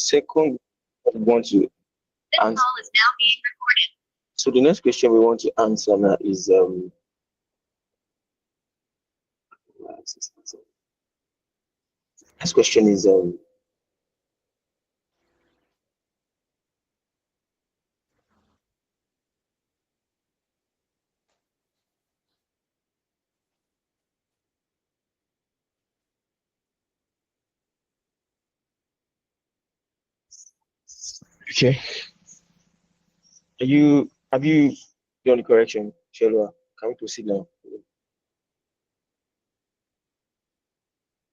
second we want to answer. So the next question we want to answer now is next question is okay. Have you done the correction, Shelwa? Can we proceed now?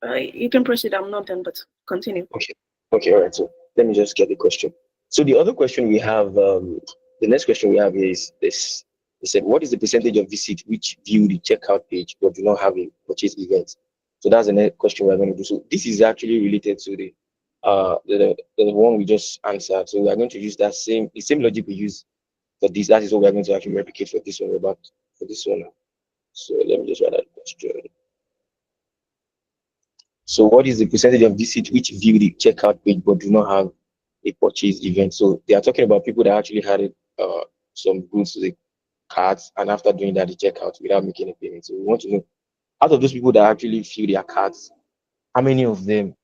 You can proceed. I'm not done, but continue. Okay. Okay. All right. So let me just get the question. So the other question we have, the next question we have is this. They said, what is the percentage of visits which view the checkout page but do not have a purchase event? So that's the next question we're going to do. So this is actually related to the one we just answered. So we're going to use the same logic we use for this. That is what we're going to actually replicate for this one about for this one. So let me just write that question. So what is the percentage of visits which view the checkout page but do not have a purchase event? So they are talking about people that actually had some goods to the carts and after doing that they check out without making a payment. So we want to know out of those people that actually fill their carts, how many of them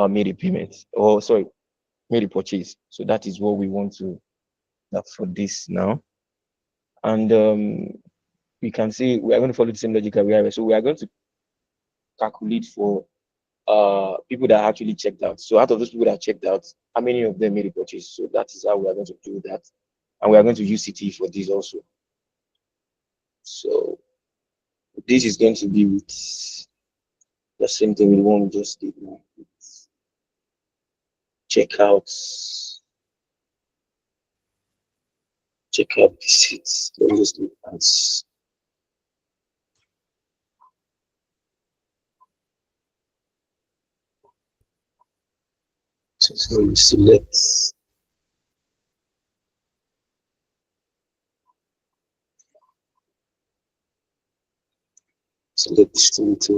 made a payment or sorry, made a purchase. So that is what we want to for this now. And we can see we are going to follow the same logic that we have. So we are going to calculate for people that actually checked out. So out of those people that checked out, how many of them made a purchase? So that is how we are going to do that. And we are going to use CT for this also. So this is going to be with the same thing we want just did now. Checkouts. Checkout visits. Let me just do that. So we select distributor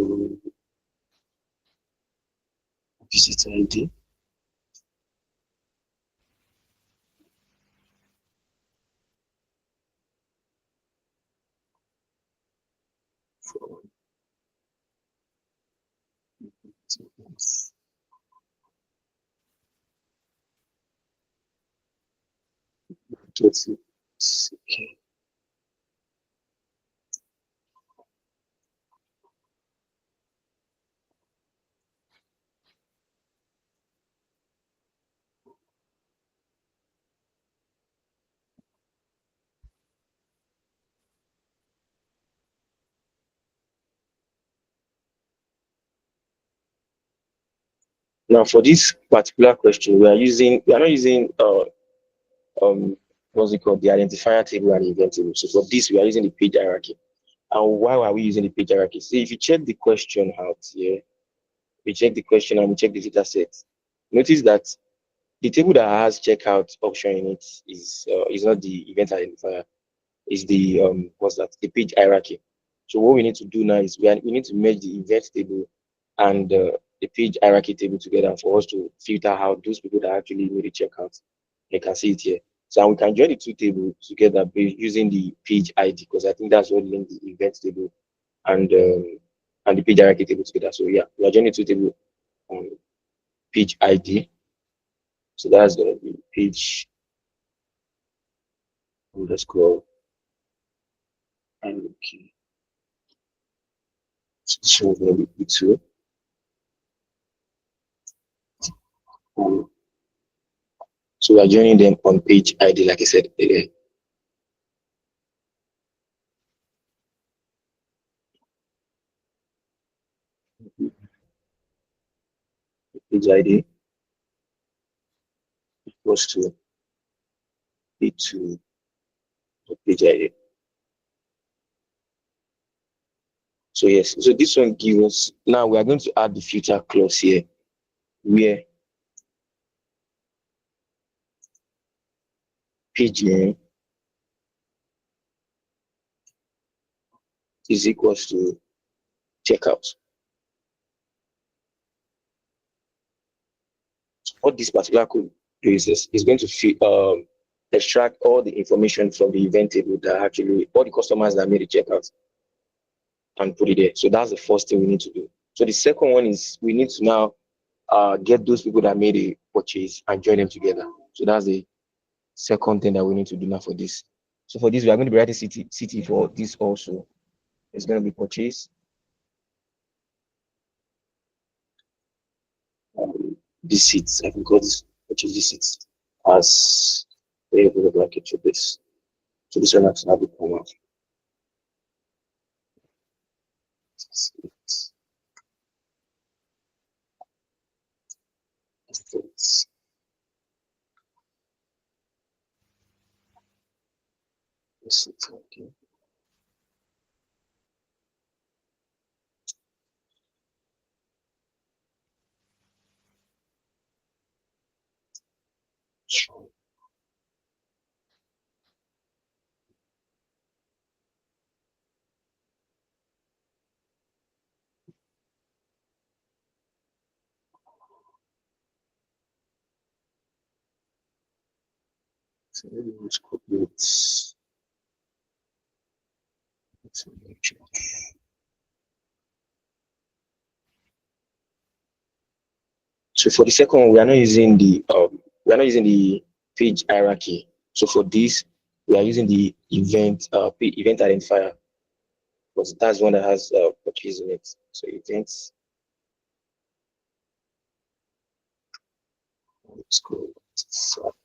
visit ID. Okay. Now for this particular question, we are not using what's it called, the identifier table and the event table. So for this, we are using the page hierarchy. And why are we using the page hierarchy? See, if you check the question out here, we check the question and we check the data set. Notice that the table that has checkout option in it is not the event identifier, is the what's that? The page hierarchy. So what we need to do now is we need to merge the event table and the page hierarchy table together for us to filter out those people that actually made the checkout. You can see it here. So we can join the two tables together using the page ID because I think that's what link the event table and the page hierarchy table together. So yeah, we are joining two table page ID. So that's gonna be page underscore and okay. So this one is gonna be two. So we are joining them on page ID, like I said earlier. Page ID equals to P2 page ID. So yes, so this one gives us, now we are going to add the filter clause here where page name is equals to checkout. what this particular code does is going to extract all the information from the event table that actually all the customers that made the checkout and put it there. So that's the first thing we need to do. So the second one is we need to now get those people that made a purchase and join them together. So that's the second thing that we need to do now for this. So for this, we are going to be writing city for this also. It's going to be purchase. This seats. I can call this purchase this seats as variable bracket to this. So this one has to have a comma. Okay. So let's copy it. So for the second one, we are not using the page hierarchy. So for this, we are using the event identifier because that's one that has purchase in it. So events. Let's go. So,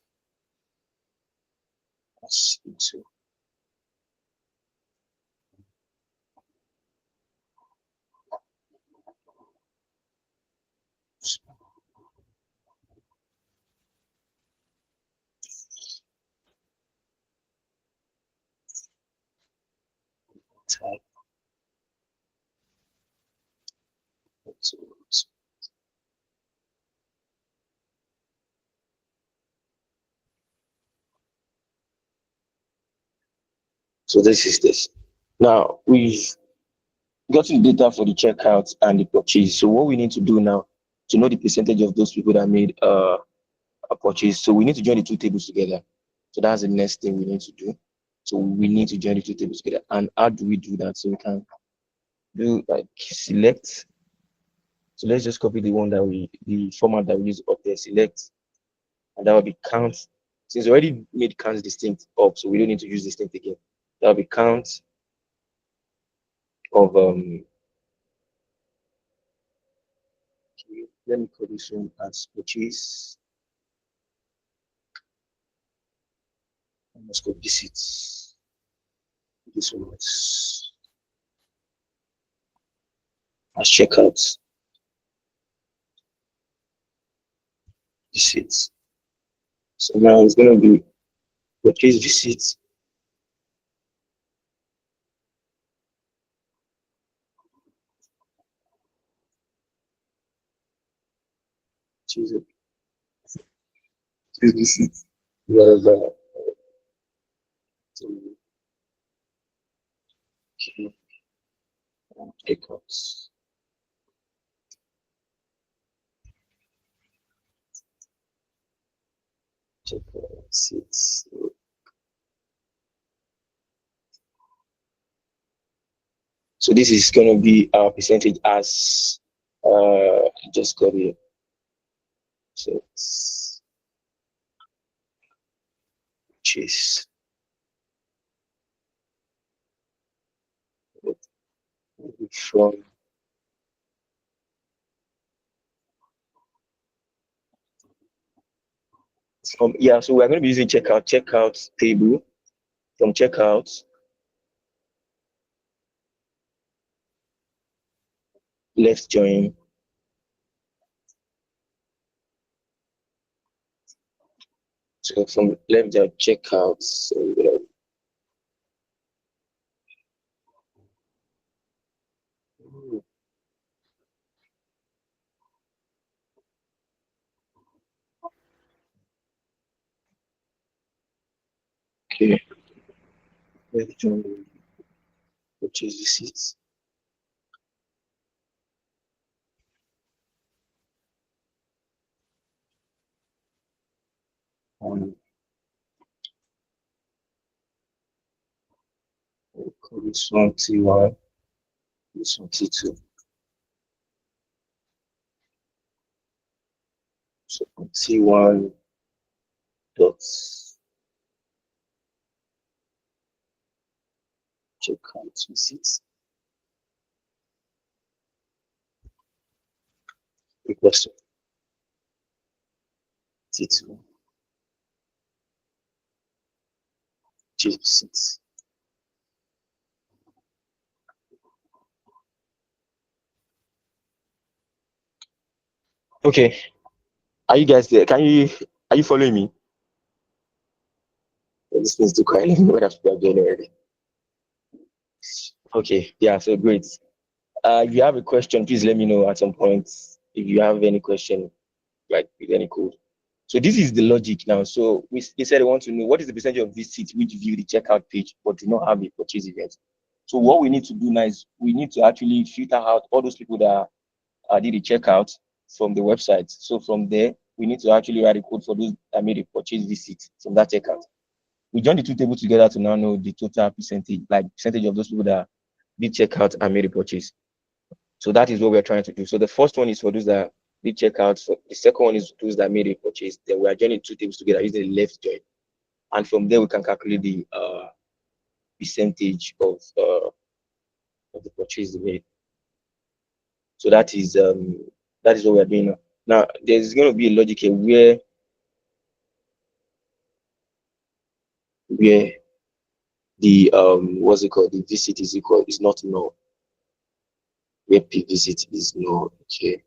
type. So this is this. Now we've gotten the data for the checkout and the purchase. So what we need to do now to know the percentage of those people that made a purchase. So we need to join the two tables together. So that's the next thing we need to do. So we need to join the two tables together. And how do we do that? So we can do like select. So let's just copy the format that we use up there, select, and that will be count. Since we already made counts distinct up, so we don't need to use distinct again. That will be count of let me call this one as purchase. Let's go visits. This one as checkout. Visits. So now it's gonna be purchase visits. Choose it. Choose visits. Whatever. Okay. Checkouts. Checkouts. So this is going to be our percentage as just got here. So it's chase from yeah. So we're going to be using checkout table from checkout left join. So from left join checkout. So okay, left join purchase receipts. on this one T1, this one T2. So T1 dot check out receipts equals to T2 G6. Okay, are you guys there? Are you following me? This means to quite let me know what I've done already. Okay, yeah, so great. If you have a question, please let me know at some point. If you have any question, like with any code. So this is the logic now. So they said they want to know what is the percentage of visits which view the checkout page but do not have a purchase event. So what we need to do now is we need to actually filter out all those people that did the checkout from the website. So from there, we need to actually write a code for those that made a purchase visit from that checkout. We join the two tables together to now know the total percentage, like percentage of those people that did checkout and made a purchase. So that is what we're trying to do. So the first one is for those that did checkout. So the second one is those that made a purchase. Then we are joining two tables together using the left join. And from there, we can calculate the percentage of the purchase they made. So that is what we're doing now. Now there's going to be a logic here where the what's it called, the visit is not null, where p visit is null. Okay,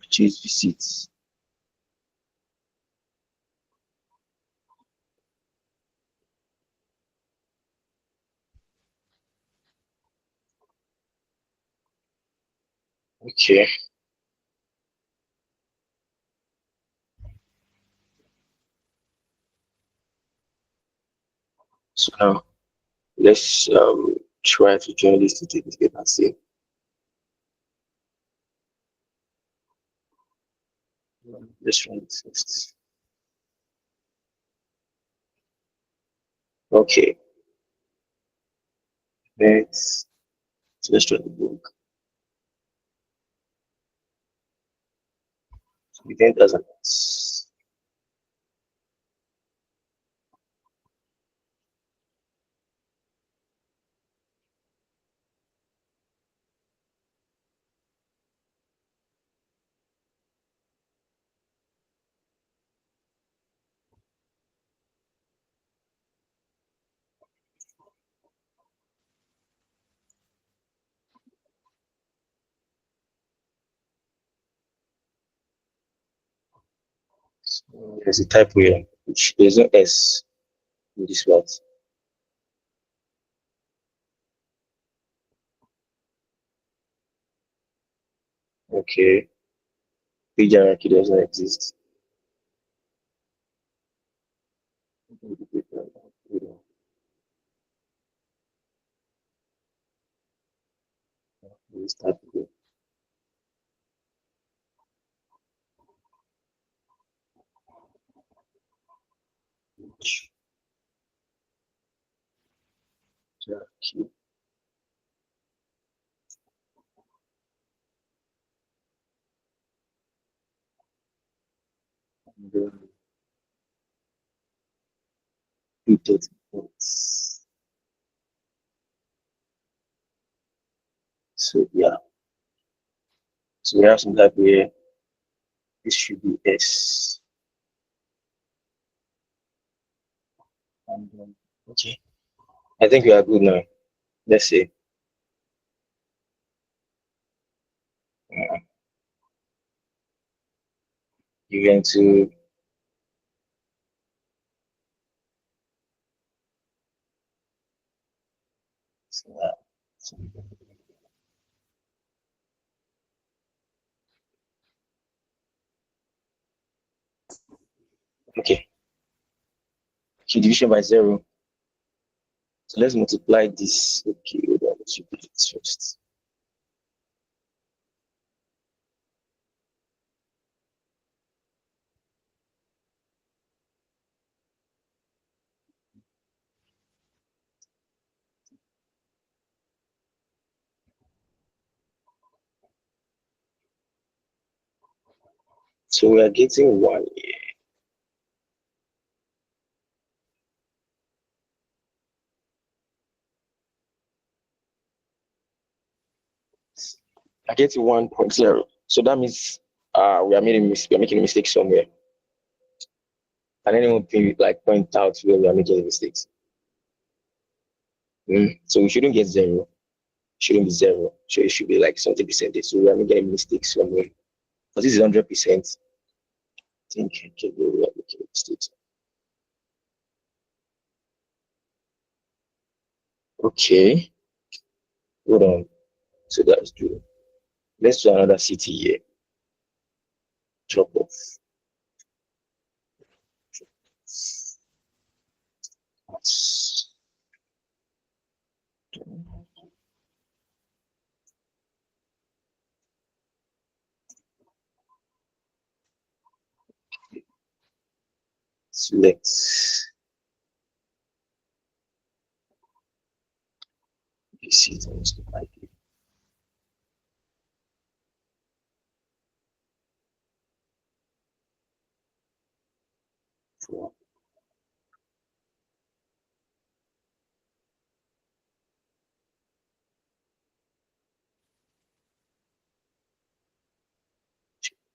purchase visits. Okay, so now let's try to join this to take together and see. Let's run it first. Okay, let's try the book. So the event doesn't. So there's a typo here, which there's no S in this word. Okay, page hierarchy does not exist. We start with page hierarchy. And then we dot points. So yeah, so we have some type where this should be S. And okay, I think we are good now. Let's say uh, event to uh, okay, division by 0. So let's multiply this. Okay, first. So we are getting 1 here. I get 1.0. So that means we are making a mistake somewhere. And anyone can like point out where we are making mistakes. So we shouldn't get 0. Shouldn't be 0. So it should be like something percentage. So we are making a mistake somewhere. But this is 100%. I think okay, we are making mistakes. Okay. Hold on. So that's true. Let's do another city here. Drop off. Select. This is like for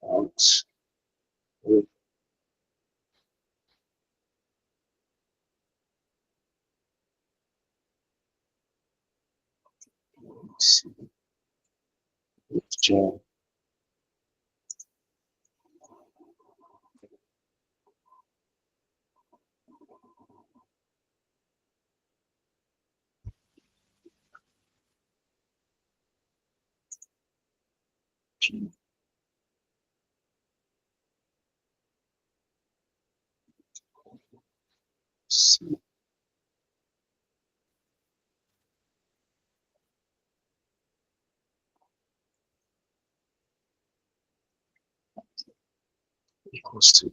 out. Join. Equals to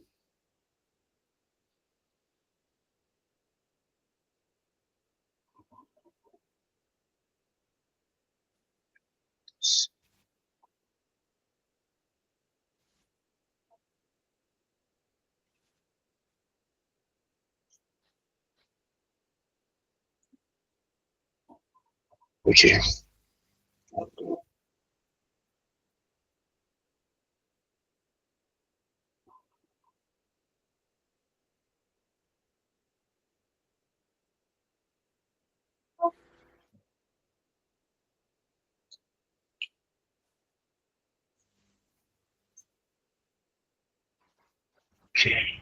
okay. Okay.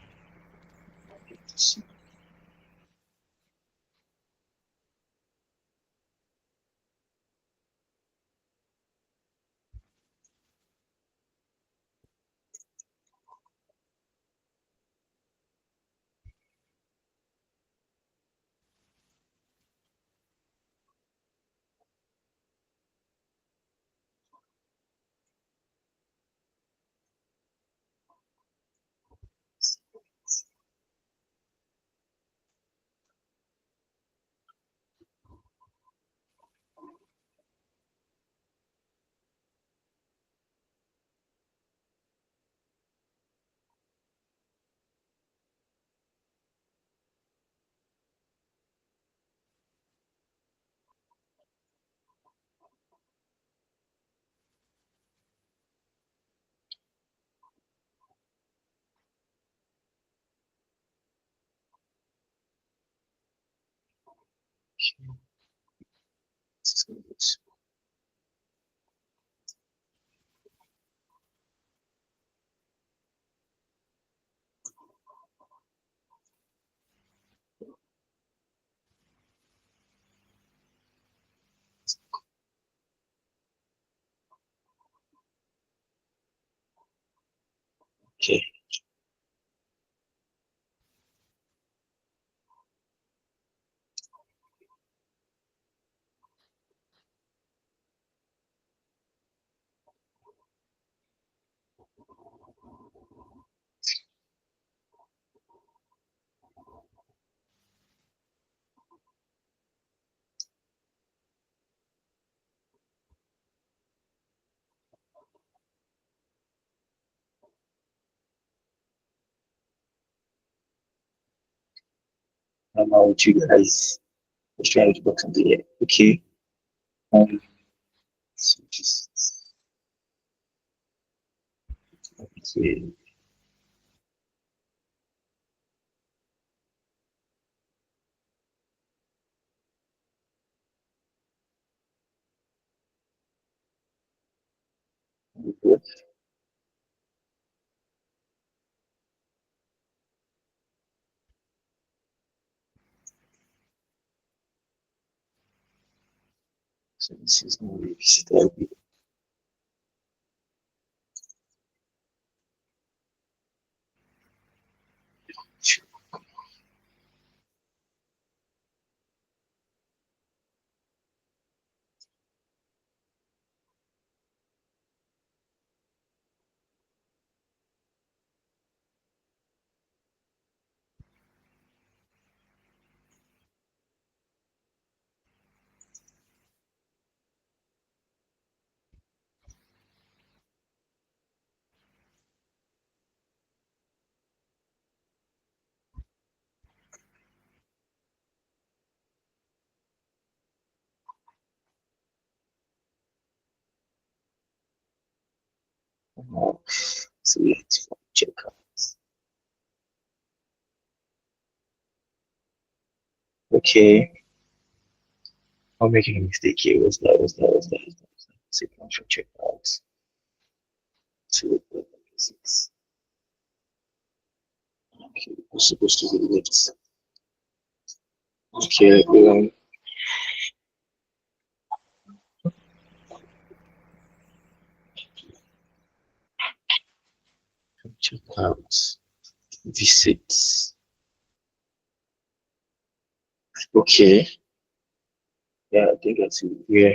Okay. I'm out with you guys. Let's try to book something here. Okay. Um, so just okay. So this is going to be visited. So let's check out. Okay. I'm making a mistake here. What's that? Sequential check out. 2.6. Okay, we're supposed to be left. Okay, check out. Visits. Okay. Yeah, I think that's it. Yeah.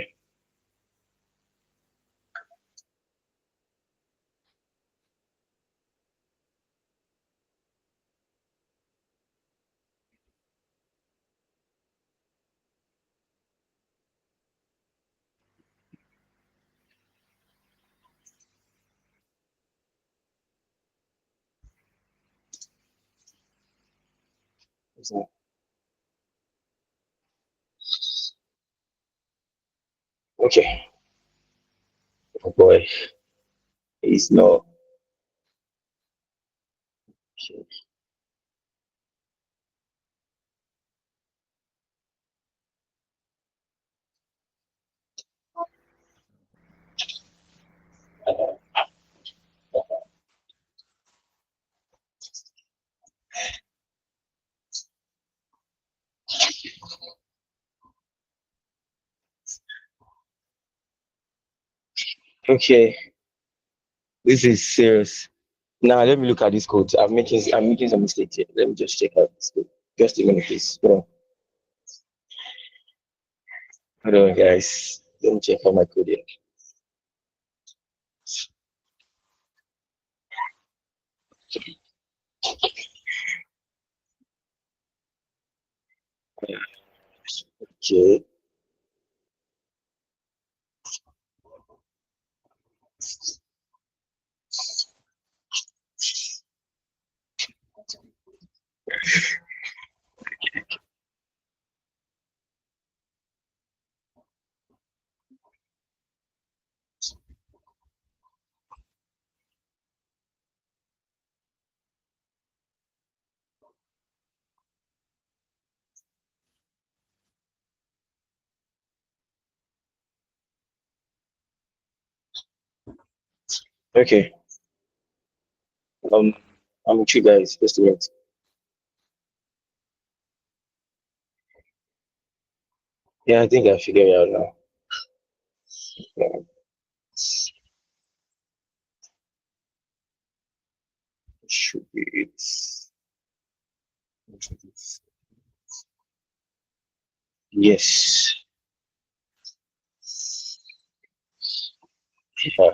What's that? Okay. Oh boy. It's not. Okay. Okay. This is serious. Now let me look at this code. I'm making some mistakes here. Let me just check out this code. Just a minute, please. Hold on, guys. Let me check out my code here. Okay. Okay. Um, I'm with you guys. Just a minute. Yeah, I think I figured it out now. Yeah, it should be it. Yes. Yeah.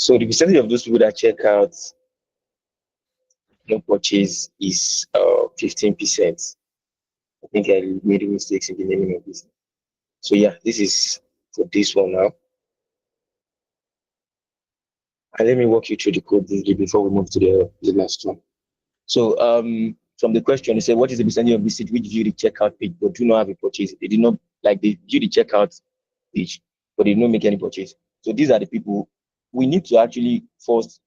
So the percentage of those people that check out no purchase is 15%. I think I made mistakes in the naming of this. So yeah, this is for this one now. And let me walk you through the code briefly before we move to the last one. So from the question, they said, what is the percentage of visit which view the checkout page but do not have a purchase? They did not like they view the checkout page, but they did not make any purchase. So these are the people we need to actually first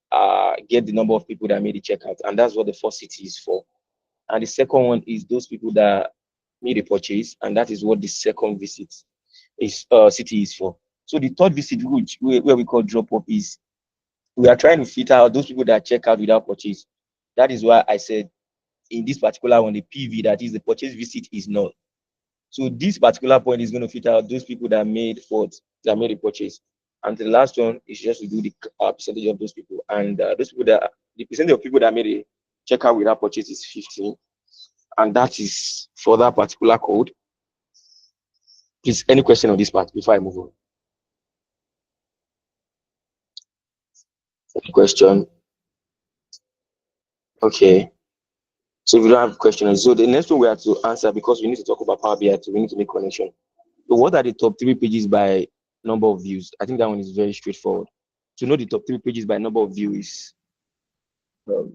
get the number of people that made the checkout, and that's what the first city is for. And the second one is those people that made a purchase, and that is what the second visit is city is for. So the third visit, which where we call drop off, is we are trying to filter out those people that check out without purchase. That is why I said in this particular one, the PV, that is the purchase visit, is null. So this particular point is going to filter out those people that made what that made a purchase. And the last one is just to do the percentage of those people. And those people that the percentage of people that made a checkout without purchase is 15. And that is for that particular code. Please, any question on this part before I move on? Any question? Okay. So if you don't have questions, so the next one we have to answer, because we need to talk about Power BI, so we need to make connection. So what are the top 3 pages by number of views? I think that one is very straightforward. To know the top 3 pages by number of views,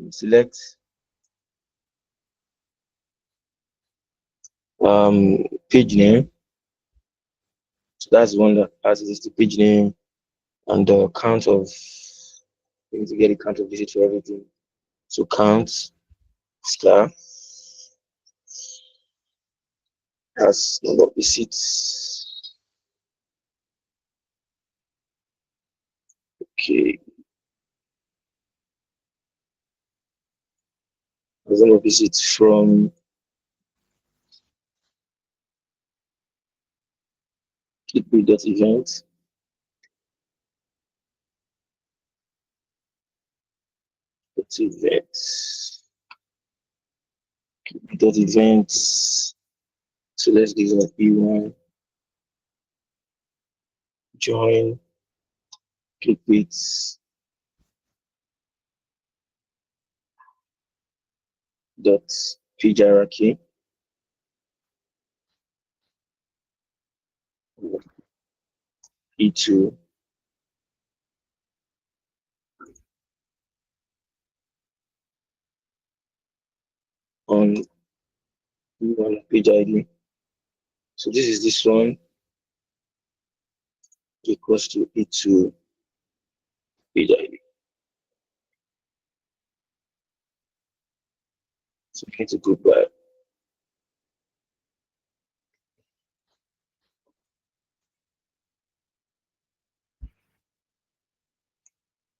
select page name. So that's the one that has the page name and the count of. We need to get a count of visits for everything. So count star has number of visits. Okay. Has number of visits from clickbait.event. Events. Events. So let's give it B1. Join. Clickbait. Dot page hierarchy. E2. On E1 page ID. So this is this one equals to E2 page ID. So we need to group by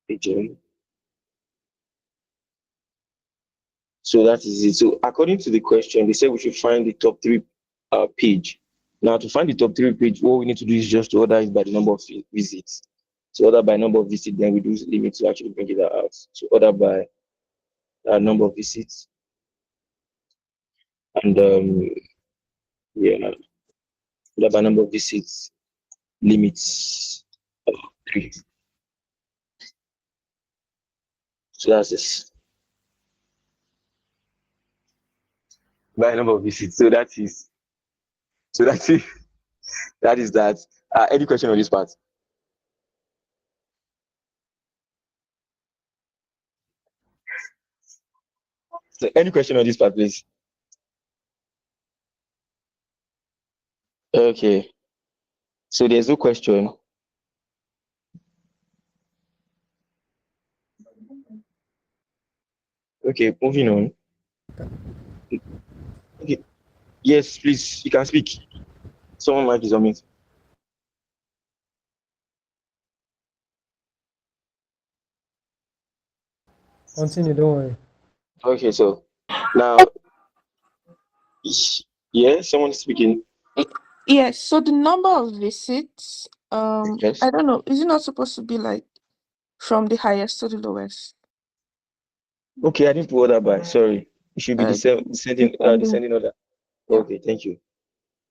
page ID. So that is it. So according to the question, they said we should find the top 3 page. Now to find the top 3 page, what we need to do is just to order it by the number of visits. So order by number of visits, then we do limit to actually bring it out. So order by number of visits, and yeah, order by number of visits, limits 3. So that's this. By number of visits. So that is that is that. Any question on this part? So any question on this part, please? Okay. So there's no question. Okay, moving on. Okay. Yes, please, you can speak. Someone mic is on mute. Continue, don't worry. Okay, so now, yeah, someone is speaking. Yes, so the number of visits, Yes. I don't know, is it not supposed to be like from the highest to the lowest? Okay, I didn't put order by. Sorry, it should be the Uh, descending order. Yeah. Okay, thank you.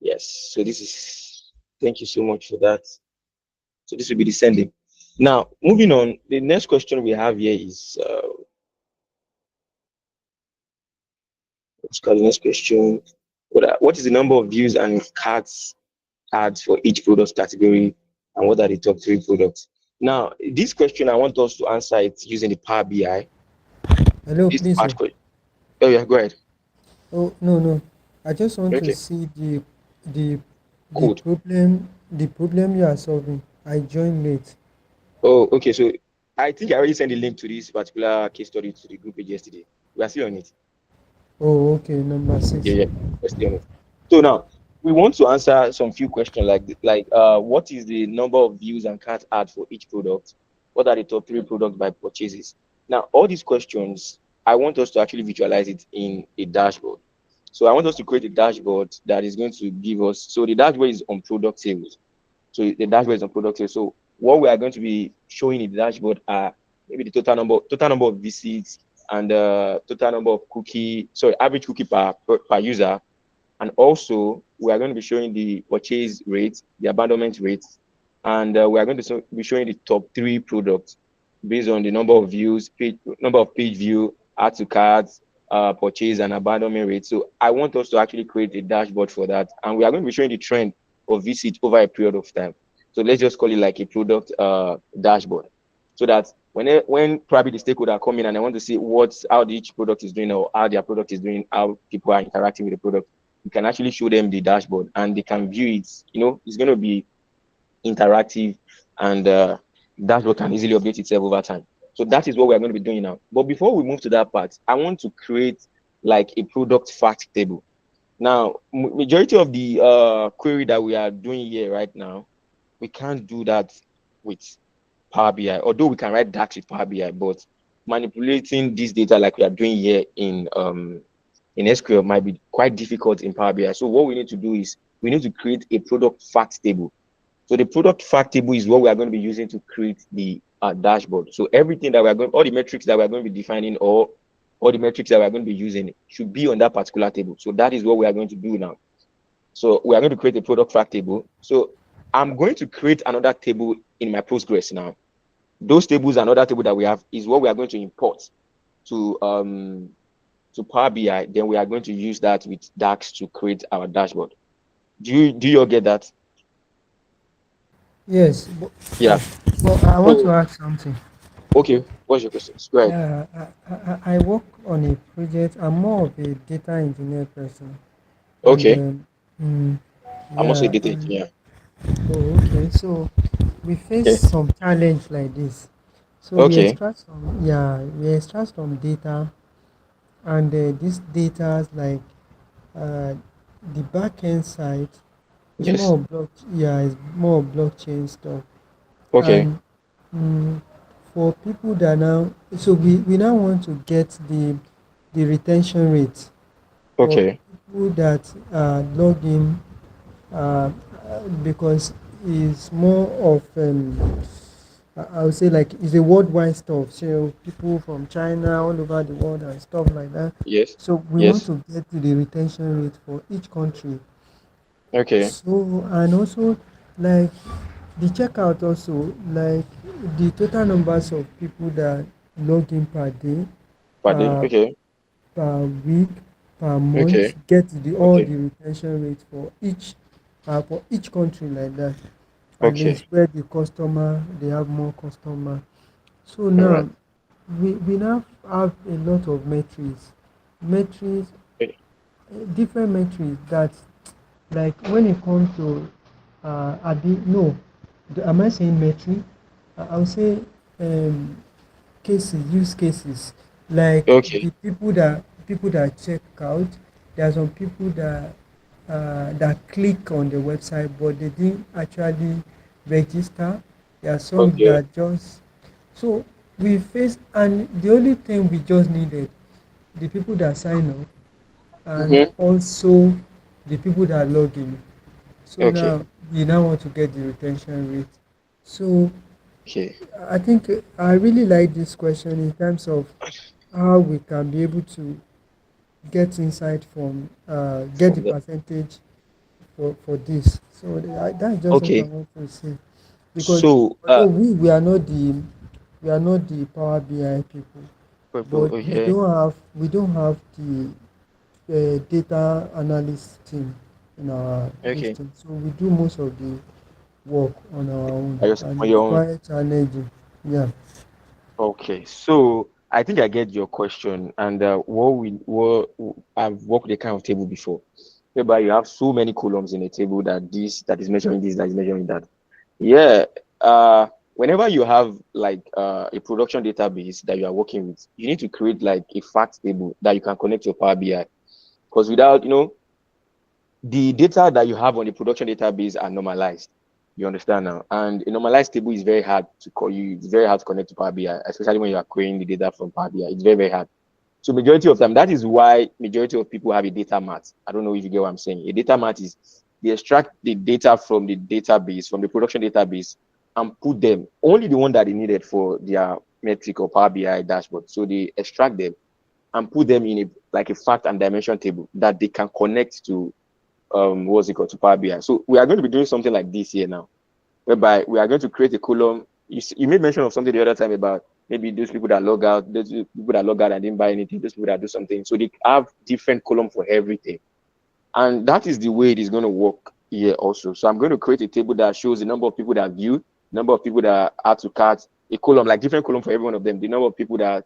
Yes. So this is. Thank you so much for that. So this will be descending. Now, moving on. The next question we have here is. Let's call the next question. What is the number of views and cards ads for each product category, and what are the top 3 products? Now, this question I want us to answer it using the Power BI. Hello, This please. part question. Oh yeah, go ahead. Oh, no, no. I just want to Okay. see the Code. the problem you are solving. I joined late. Oh, okay. So I think I already sent a link to this particular case study to the group page yesterday. We are still on it. Oh, okay, number Yeah, 6. yeah, we're still on it. So now we want to answer some few questions what is the number of views and cart add for each product? What are the top three products by purchases? Now, all these questions, I want us to actually visualize it in a dashboard. So I want us to create a dashboard that is going to give us. So the dashboard is on product sales. So the dashboard is on product sales. So what we are going to be showing in the dashboard are maybe the total number of visits and total number of average cookie per user, and also we are going to be showing the purchase rate, the abandonment rate, and we are going to be showing the top three products based on the number of views, number of page view, add to cards, purchase, and abandonment rate. So I want us to actually create a dashboard for that, and we are going to be showing the trend of visit over a period of time. So let's just call it like a product dashboard, so that when probably the stakeholder come in and I want to see how each product is doing or how their product is doing, how people are interacting with the product, you can actually show them the dashboard and they can view it. It's going to be interactive, and dashboard can easily update itself over time. So that is what we're going to be doing now. But before we move to that part, I want to create like a product fact table. Now, majority of the query that we are doing here right now, we can't do that with Power BI, although we can write DAX with Power BI, but manipulating this data like we are doing here in SQL might be quite difficult in Power BI. So what we need to do is we need to create a product fact table. So the product fact table is what we are going to be using to create the dashboard. So everything that we are going, all the metrics that we are going to be defining, or all the metrics that we are going to be using should be on that particular table. So that is what we are going to do now. So we are going to create a product fact table. So I'm going to create another table in my Postgres now. Those tables, another table that we have, is what we are going to import to Power BI. Then we are going to use that with DAX to create our dashboard. Do you all get that? Yes, Yeah. but I want to So ask something. okay, what's your questions? Go ahead. Yeah, I work on a project. I'm more of a data engineer person, and Okay. mm, I'm also a yeah, data and engineer. oh, okay. So we face Okay. some challenge like this. So Okay. we extract some data, and this data like uh, the backend side is Yes. is more blockchain stuff. Okay. And mm, for people that now, so we now want to get the retention rate for Okay. people that log in, because it's more of I would say like it's a worldwide stuff. So people from China all over the world and stuff like that. Yes. So we want Yes. to get to the retention rate for each country. Okay. So and also like the checkout also like the total numbers of people that log in per day, Pardon. per Okay. per week, per month, Okay. get the all Okay. the retention rate for each country like that. At Okay. least where the customer they have more customer. So All right. now we now have a lot of metrics, Okay. different metrics that like when it comes to no, am I saying metric? I would say um, use cases like Okay. the people that check out. There are some people that click on the website but they didn't actually register. There are some Okay. that just so we face, and the only thing we just needed the people that sign up and Mm-hmm. also the people that log in. So Okay. now we now want to get the retention rate. So Okay. I think I really like this question in terms of how we can be able to get insight from get the From the percentage for this. So that's just what I okay. want to say. Because So although we are not the Power BI people, but okay. we don't have the data analyst team in our this Okay. team. So we do most of the work on our own I just and on it's your own. quite challenging. Yeah. Okay. So I think I get your question, and what I've worked with a kind of table before, whereby you have so many columns in a table that that is measuring this, that is measuring that. Yeah. Whenever you have like a production database that you are working with, you need to create like a fact table that you can connect to your Power BI. Because without, the data that you have on the production database are normalized. You understand now? And a normalized table is very hard to call you. It's very hard to connect to Power BI, especially when you are querying the data from Power BI. It's very, very hard. So majority of time, that is why majority of people have a data mart. I don't know if you get what I'm saying. A data mart is they extract the data from the database, from the production database, and put them only the one that they needed for their metric or Power BI dashboard. So they extract them and put them in a like a fact and dimension table that they can connect to what's it called, to Power BI. So we are going to be doing something like this here now, whereby we are going to create a column. You made mention of something the other time about maybe those people that log out, those people that log out and didn't buy anything, those people that do something. So they have different column for everything. And that is the way it is going to work here also. So I'm going to create a table that shows the number of people that viewed, number of people that add to cart, a column, like different column for every one of them, the number of people that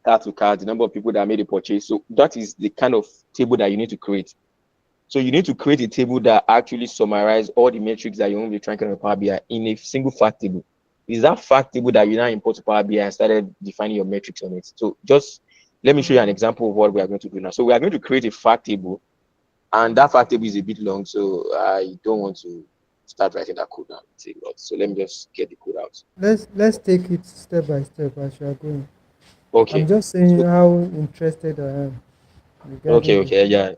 add to cart, the number of people that made a purchase. So that is the kind of table that you need to create. So you need to create a table that actually summarize all the metrics that you're going to be tracking on Power BI in a single fact table. Is that fact table that you now import to Power BI and started defining your metrics on it. So just let me show you an example of what we are going to do now. So we are going to create a fact table, and that fact table is a bit long, so I don't want to start writing that code now. It's a lot. So let me just get the code out. Let's take it step by step as you are going. I'm Okay. just saying So how interested I am okay, regarding this. okay, yeah.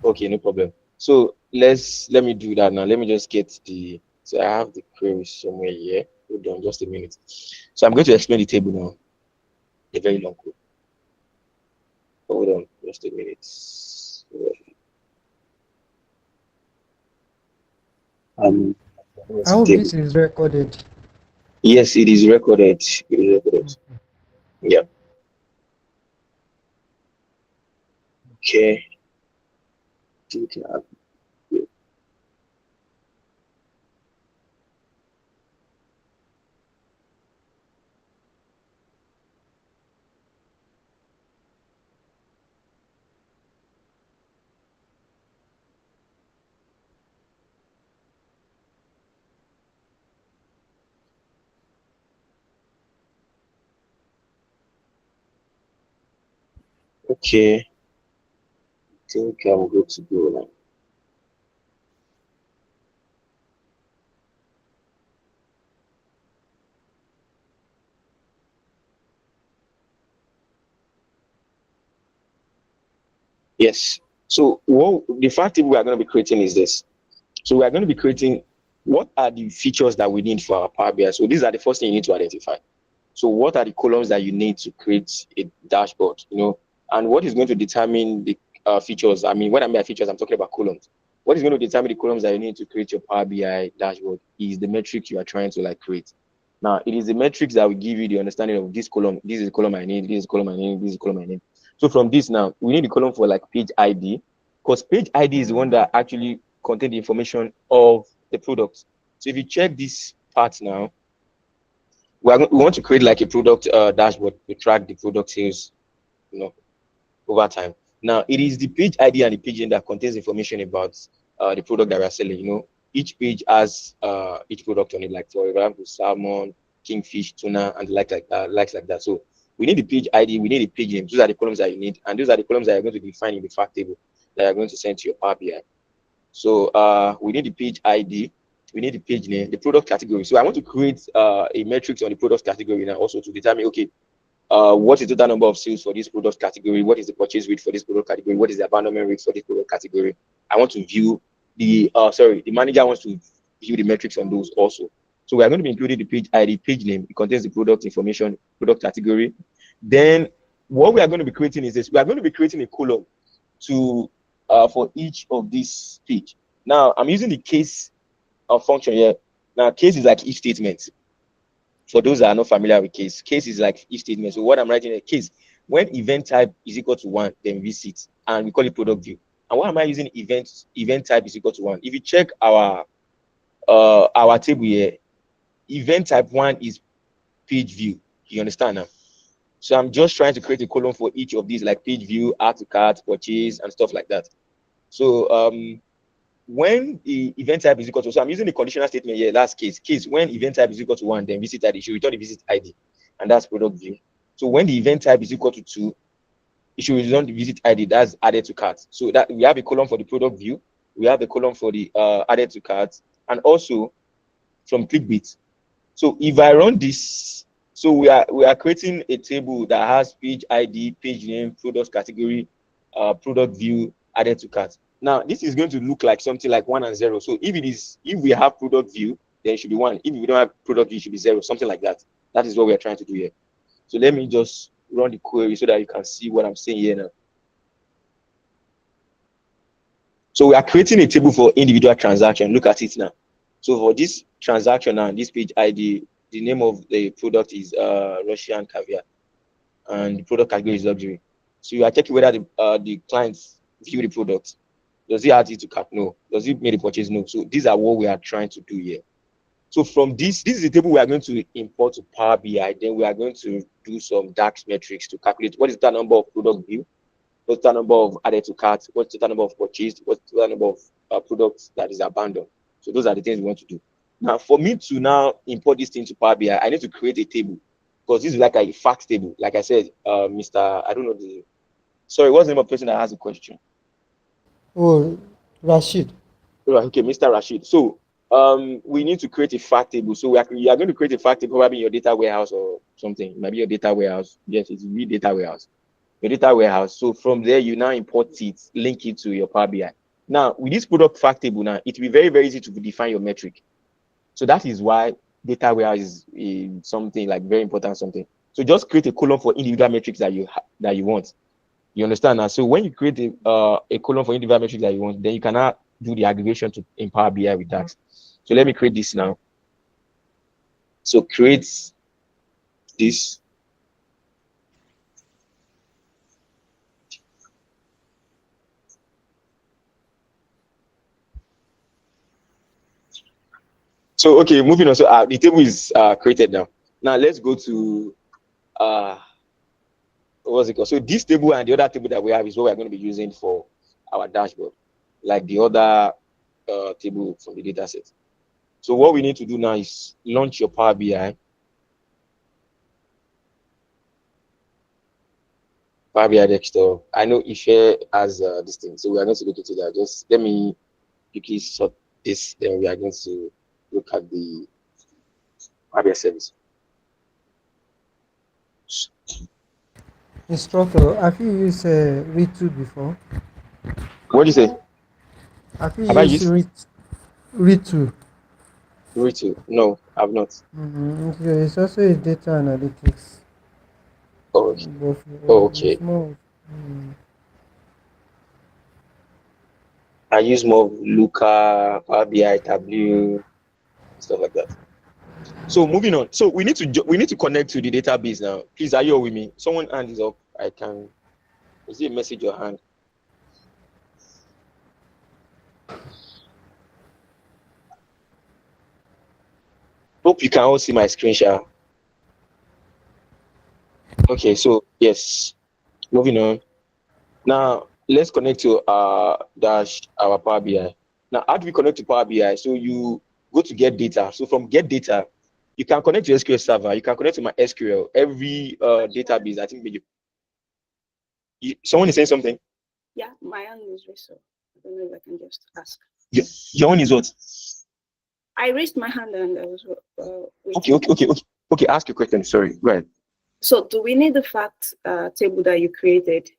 Okay, no problem. So let me do that now. Let me just get the so I have the query somewhere here. Hold on just a minute. So I'm going to explain the table now. A very long code. Hold on just a minute. Um what's I the hope table? this is recorded. Yes, it is recorded. It is recorded. Yeah. Okay. Okay. I think I'm good to go now. Yes. So what the fact table we are going to be creating is this. So we are going to be creating what are the features that we need for our Power BI. So these are the first thing you need to identify. So what are the columns that you need to create a dashboard, and what is going to determine the features? I mean, when I mean by features, I'm talking about columns. What is going to determine the columns that you need to create your Power BI dashboard is the metric you are trying to like create. Now, it is the metrics that will give you the understanding of this column. This is the column I need. This is the column I need. This is the column I need. So from this now, we need the column for like page ID, because page ID is the one that actually contain the information of the product. So if you check this part now, we want to create like a product dashboard to track the product sales, you know, over time. Now, it is the page ID and the page name that contains information about the product that we are selling. Each page has each product on it, like for example, salmon, kingfish, tuna, and likes like that. So we need the page ID, we need the page name. Those are the columns that you need, and those are the columns that you're going to define in the fact table that you're going to send to your Power BI. So we need the page ID, we need the page name, the product category. So I want to create a metrics on the product category now also to determine, okay, what is the total number of sales for this product category? What is the purchase rate for this product category? What is the abandonment rate for this product category? I want to view the manager wants to view the metrics on those also. So we are going to be including the page ID, page name. It contains the product information, product category. Then what we are going to be creating is this. We are going to be creating a column to for each of these page. Now I'm using the case function here. Now case is like if statement. For those that are not familiar with case is like if statement. So what I'm writing in a case, when event type is equal to 1, then visit, and we call it product view. And why am I using event type is equal to 1? If you check our table here, event type 1 is page view. You understand now? So I'm just trying to create a column for each of these, like page view, add to cart, purchase, and stuff like that. So when the event type is equal to, so I'm using the conditional statement here, last case, when event type is equal to 1, then visit ID should return the visit ID, and that's product view. So when the event type is equal to 2, it should return the visit ID, that's added to cart. So that we have a column for the product view, we have a column for the added to cart, and also from clickbait. So if I run this, so we are creating a table that has page ID, page name, product category, product view, added to cart. Now this is going to look like something like 1 and 0. So if we have product view, then it should be 1. If we don't have product view, it should be 0, something like that. That is what we are trying to do here. So let me just run the query so that you can see what I'm saying here now. So we are creating a table for individual transaction. Look at it now. So for this transaction now, this page ID, the name of the product is Russian caviar, and the product category is luxury. So you are checking whether the clients view the product. Does he add it to cart? No. Does he make the purchase? No. So these are what we are trying to do here. So from this is the table we are going to import to Power BI. Then we are going to do some DAX metrics to calculate what is the number of product view, what's the number of added to cart, what's the number of purchased, what's the number of products that is abandoned. So those are the things we want to do. Now, for me to now import this thing to Power BI, I need to create a table, because this is like a fact table. Like I said, Mr. I don't know the, sorry, what's the name of the person that has a question? Oh, Rashid. Right, okay, Mr. Rashid. So we need to create a fact table. So we are going to create a fact table probably in your data warehouse or something. Maybe your data warehouse. Yes, it's your data warehouse. Your data warehouse. So from there, you now import it, link it to your Power BI. Now, with this product fact table, now it will be very, very easy to define your metric. So that is why data warehouse is something like very important something. So just create a column for individual metrics that you want. You understand now? So when you create a column for individual metrics that you want, then you cannot do the aggregation to in Power BI with that. So let me create this now. So create this. So okay, moving on. So the table is created now. Now let's go to what's it called? So this table and the other table that we have is what we're going to be using for our dashboard, like the other table from the data set. So what we need to do now is launch your Power BI. Power BI desktop. I know Ife has this thing, so we are going to look into that. Just let me quickly sort this, then we are going to look at the Power BI service. Instructor, have you used Read2 before? What do you say? Have you Have I used used Read2? Rito? No, I've not. Okay, it's also a data analytics, Oh, okay. but Oh, okay. it's more. Mm, I use more of Looker, Power BI, Tableau, stuff like that. So moving on. So we need to connect to the database now. Please, are you all with me? Someone hand is up. I can. Is it a message or hand? Hope you can all see my screen share. Okay, so yes, moving on. Now let's connect to our Power BI. Now, how do we connect to Power BI? So you go to get data. So from get data, you can connect to SQL Server. You can connect to my SQL. Every database, I think someone is saying something. Yeah, my hand is raised, so I don't know if I can just ask. Your own is what? I raised my hand and I was Okay. Ask your question. Sorry. Go ahead. So, do we need the fact table that you created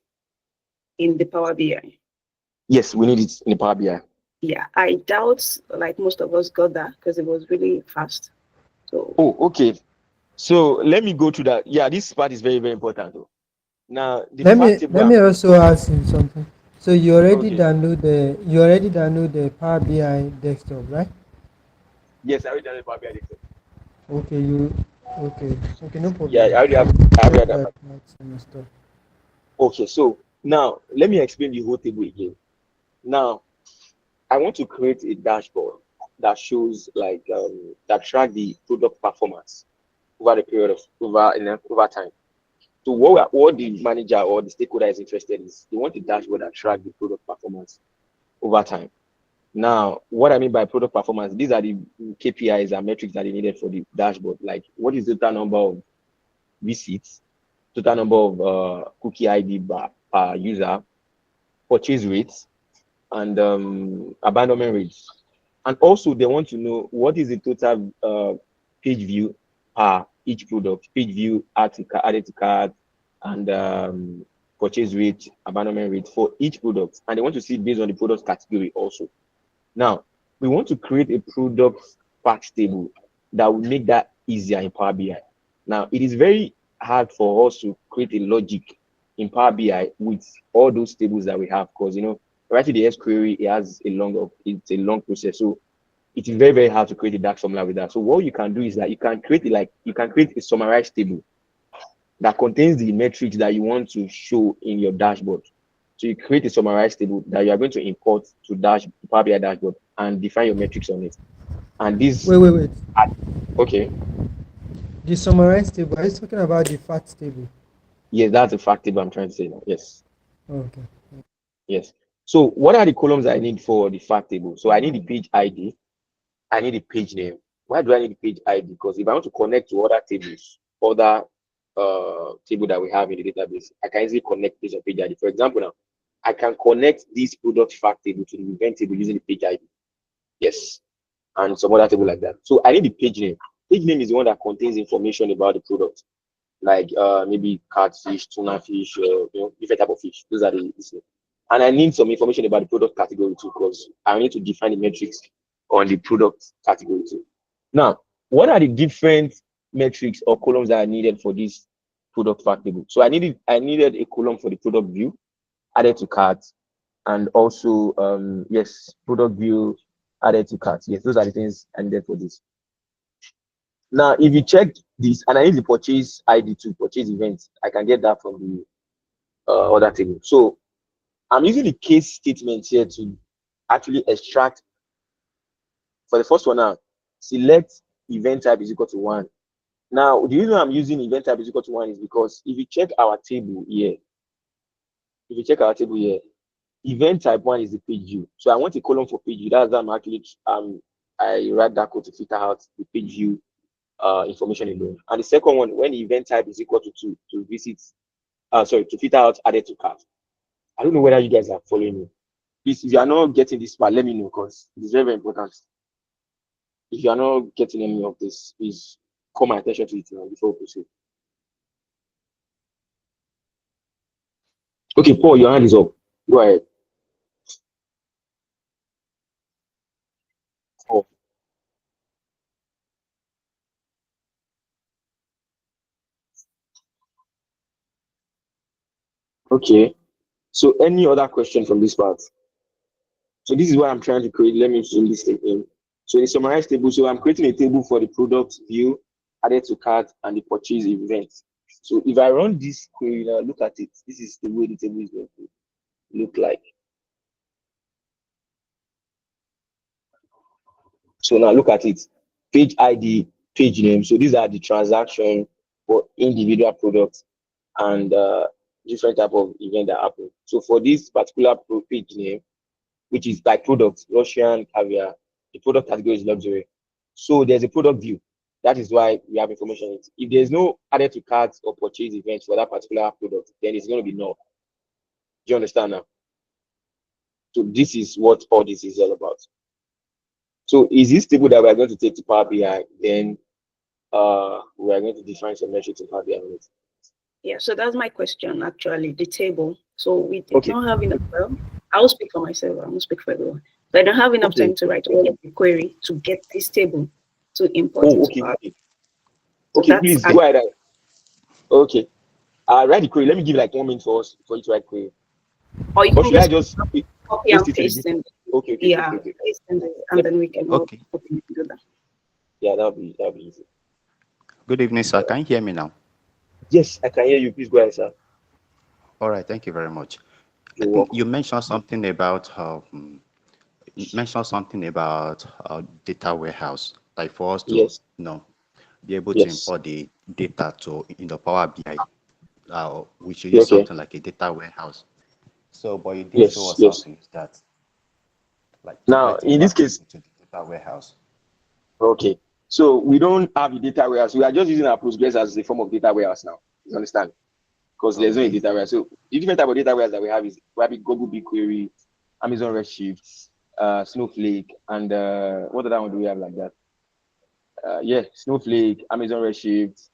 in the Power BI? Yes, we need it in the Power BI. Yeah, I doubt like most of us got that because it was really fast. So. Oh, okay. So let me go through that. Yeah, this part is very, very important though. Now the fact table. let me also ask you something. So you already Okay. download the Power BI desktop, right? Yes, I already downloaded Power BI desktop. Okay, okay, no Yeah, problem. I already Check have that. that out and stuff. Okay, so now let me explain the whole table again. Now I want to create a dashboard that shows like that track the product performance over the period of over time. So what the manager or the stakeholder is interested in is they want a dashboard that track the product performance over time. Now, what I mean by product performance, these are the KPIs and metrics that are needed for the dashboard. Like, what is the total number of visits, total number of cookie ID per user, purchase rates, and abandonment rates. And also, they want to know what is the total page view per each product, page view added to cart, and purchase rate, abandonment rate for each product. And they want to see it based on the product category also. Now, we want to create a product facts table that will make that easier in Power BI. Now, it is very hard for us to create a logic in Power BI with all those tables that we have, because writing the S query, it's a long process. So it is very, very hard to create a DAX formula with that. So what you can do is that you can create a summarized table that contains the metrics that you want to show in your dashboard. So you create a summarized table that you are going to import to Power BI dashboard and define your metrics on it. And this Wait. Okay. The summarized table, are you talking about the facts table? Yes, that's a fact table I'm trying to say now. Yes. Okay. Yes. So what are the columns I need for the fact table? So I need the page ID, I need the page name. Why do I need the page ID? Because if I want to connect to other tables, other table that we have in the database, I can easily connect this on page ID. For example, now I can connect this product fact table to the event table using the page ID. Yes, and some other table like that. So I need the page name. Page name is the one that contains information about the product, like maybe catfish, tuna fish, different type of fish. Those are the this name. And I need some information about the product category too, because I need to define the metrics on the product category too. Now, what are the different metrics or columns that are needed for this product fact table? So I needed a column for the product view added to cart, and also yes, product view added to cart. Yes, those are the things I needed for this. Now, if you check this, and I need the purchase ID to purchase events, I can get that from the other table. So I'm using the case statement here to actually extract. For the first one now, select event type is equal to 1. Now, the reason I'm using event type is equal to 1 is because if you check our table here, event type 1 is the page view. So I want a column for page view. That's why I'm actually I write that code to filter out the page view information alone. And the second one, when the event type is equal to 2, to filter out added to cart. I don't know whether you guys are following me. Please, if you are not getting this part, let me know, because it's very, very important. If you are not getting any of this, please call my attention to it now before we proceed. Okay, Paul, your hand is up. Go ahead. Oh, okay. So any other question from this part? So this is what I'm trying to create. Let me zoom this thing in. So the summarized table. So I'm creating a table for the product view, added to cart, and the purchase event. So if I run this query now, look at it. This is the way the table is going to look like. So now look at it. Page ID, page name. So these are the transaction for individual products and different type of event that happen. So for this particular page name, which is like product, Russian caviar, the product category is luxury. So there's a product view. That is why we have information in it. If there's no added to carts or purchase events for that particular product, then it's going to be null. Do you understand now? So this is what all this is all about. So is this table that we're going to take to Power BI, then we are going to define some metrics in Power BI on it. Yeah, so that's my question actually, the table. So we did Okay. not have enough. Well, I'll speak for myself, I won't speak for everyone. So I don't have enough time to write all of the query to get this table to import into Okay. Power. Okay, that's please go ahead. Okay. Write the query. Let me give like 1 minute for you to write query. Or you Or can should I just just copy and paste and Okay. yeah, paste and then we can all Okay. do that. Yeah, that'll be easy. Good evening, sir. Can you hear me now? Yes, I can hear you. Please go ahead, sir. All right. Thank you very much. I You're think welcome. you mentioned something about data warehouse, like for us to Yes. be able to Yes. import the data to in the Power BI. we should use Okay. something like a data warehouse. So, but you didn't show Yes. us how Yes. to use that, like to Now, get in this data case, into the data warehouse. okay. So we don't have a data warehouse. We are just using our Postgres as a form of data warehouse now. You understand? Because there's no Okay. data warehouse. So the different type of data warehouse that we have Google BigQuery, Amazon Redshift, Snowflake, and what other one do we have like that? Yeah, Snowflake, Amazon Redshift,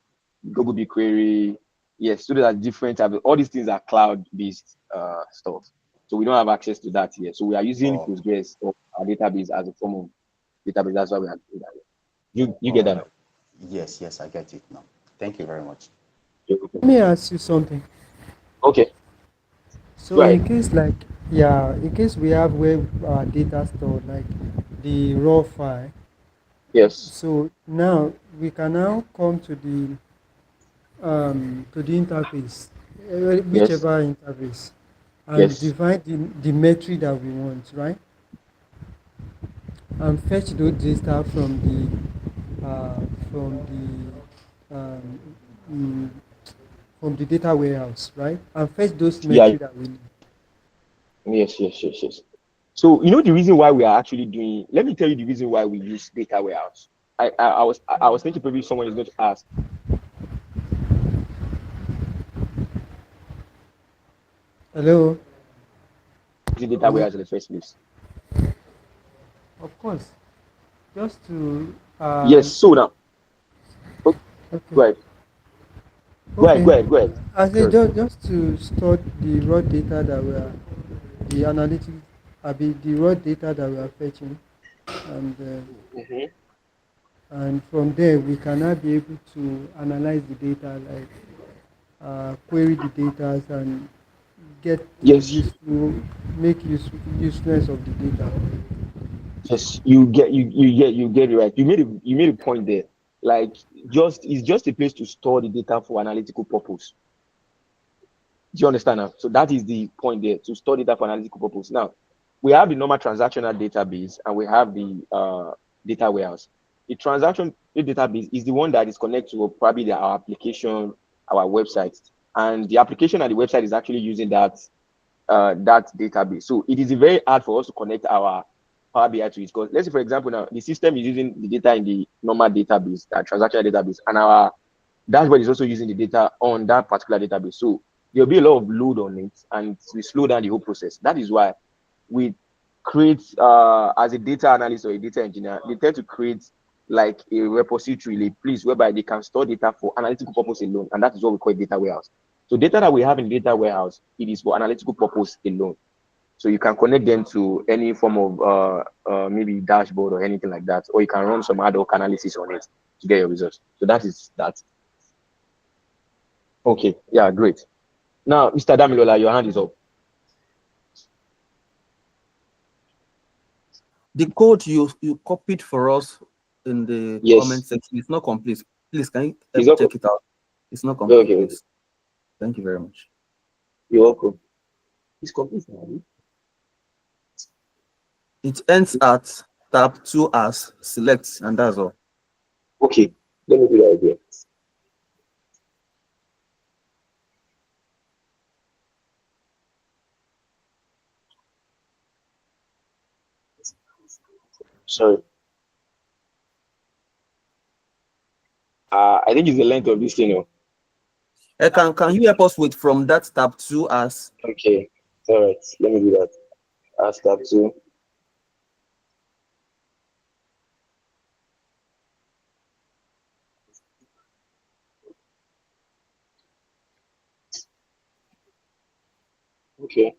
Google BigQuery. Yes, so those are different types. All these things are cloud-based stuff. So we don't have access to that yet. So we are using Oh, Postgres or our database as a form of database. That's why we are doing that. You all get that right. now? Yes, yes, I get it now. Thank you very much. Let me ask you something. Okay, So right. in case like, yeah, in case we have where our data stored, like the raw file, Yes, so now we can now come to the interface, yes, whichever interface, and yes. define the metric that we want, right? And fetch those data from mm, the data warehouse, right? And fetch those Yeah, metric that we need. yes, yes, yes, yes. So you know the reason why we are actually doing. Let me tell you the reason why we use data warehouse. I was thinking probably someone is going to ask, Hello. is it data warehouse in the first place? Of course, just to Yes. So now, okay, okay, go ahead, go ahead, okay. go ahead, go ahead. I say Sorry. just to store the raw data that we are the analytics, the raw data that we are fetching, Mhm. and from there we can now be able to analyze the data, like query the data and get the Yes, useful make usefulness of the data. yes. You get it right. You made a point there. Like just it's just a place to store the data for analytical purpose. Do you understand now? So that is the point there to store data for analytical purpose. Now, we have the normal transactional database and we have the data warehouse. The transaction database is the one that is connected to probably our application, our website, and the application and the website is actually using that database. So it is very hard for us to connect our Power BI to it because let's say, for example, now the system is using the data in the normal database, that transactional database, and our dashboard is also using the data on that particular database. So there'll be a lot of load on it and we slow down the whole process. That is why we create as a data analyst or a data engineer, they tend to create like a repository, a place whereby they can store data for analytical purpose alone, and that is what we call a data warehouse. So data that we have in data warehouse, it is for analytical purpose alone. So you can connect them to any form of maybe dashboard or anything like that, or you can run some ad hoc analysis on it to get your results. So that is that. Okay, yeah, great. Now, Mr. Damilola, your hand is up. The code you copied for us in the comment Yes, section is not complete. Please, can you it's help me okay. check it out? It's not complete, Okay, okay. please. Thank you very much. You're welcome. It's complete now. Abi? It ends at tab 2 as select, and that's all. Okay, let me do that again. Sorry. I think it's the length of this thing. Oh. Can you help us with from that tab 2 as Okay, all right. Let me do that. Ask tab two. Okay.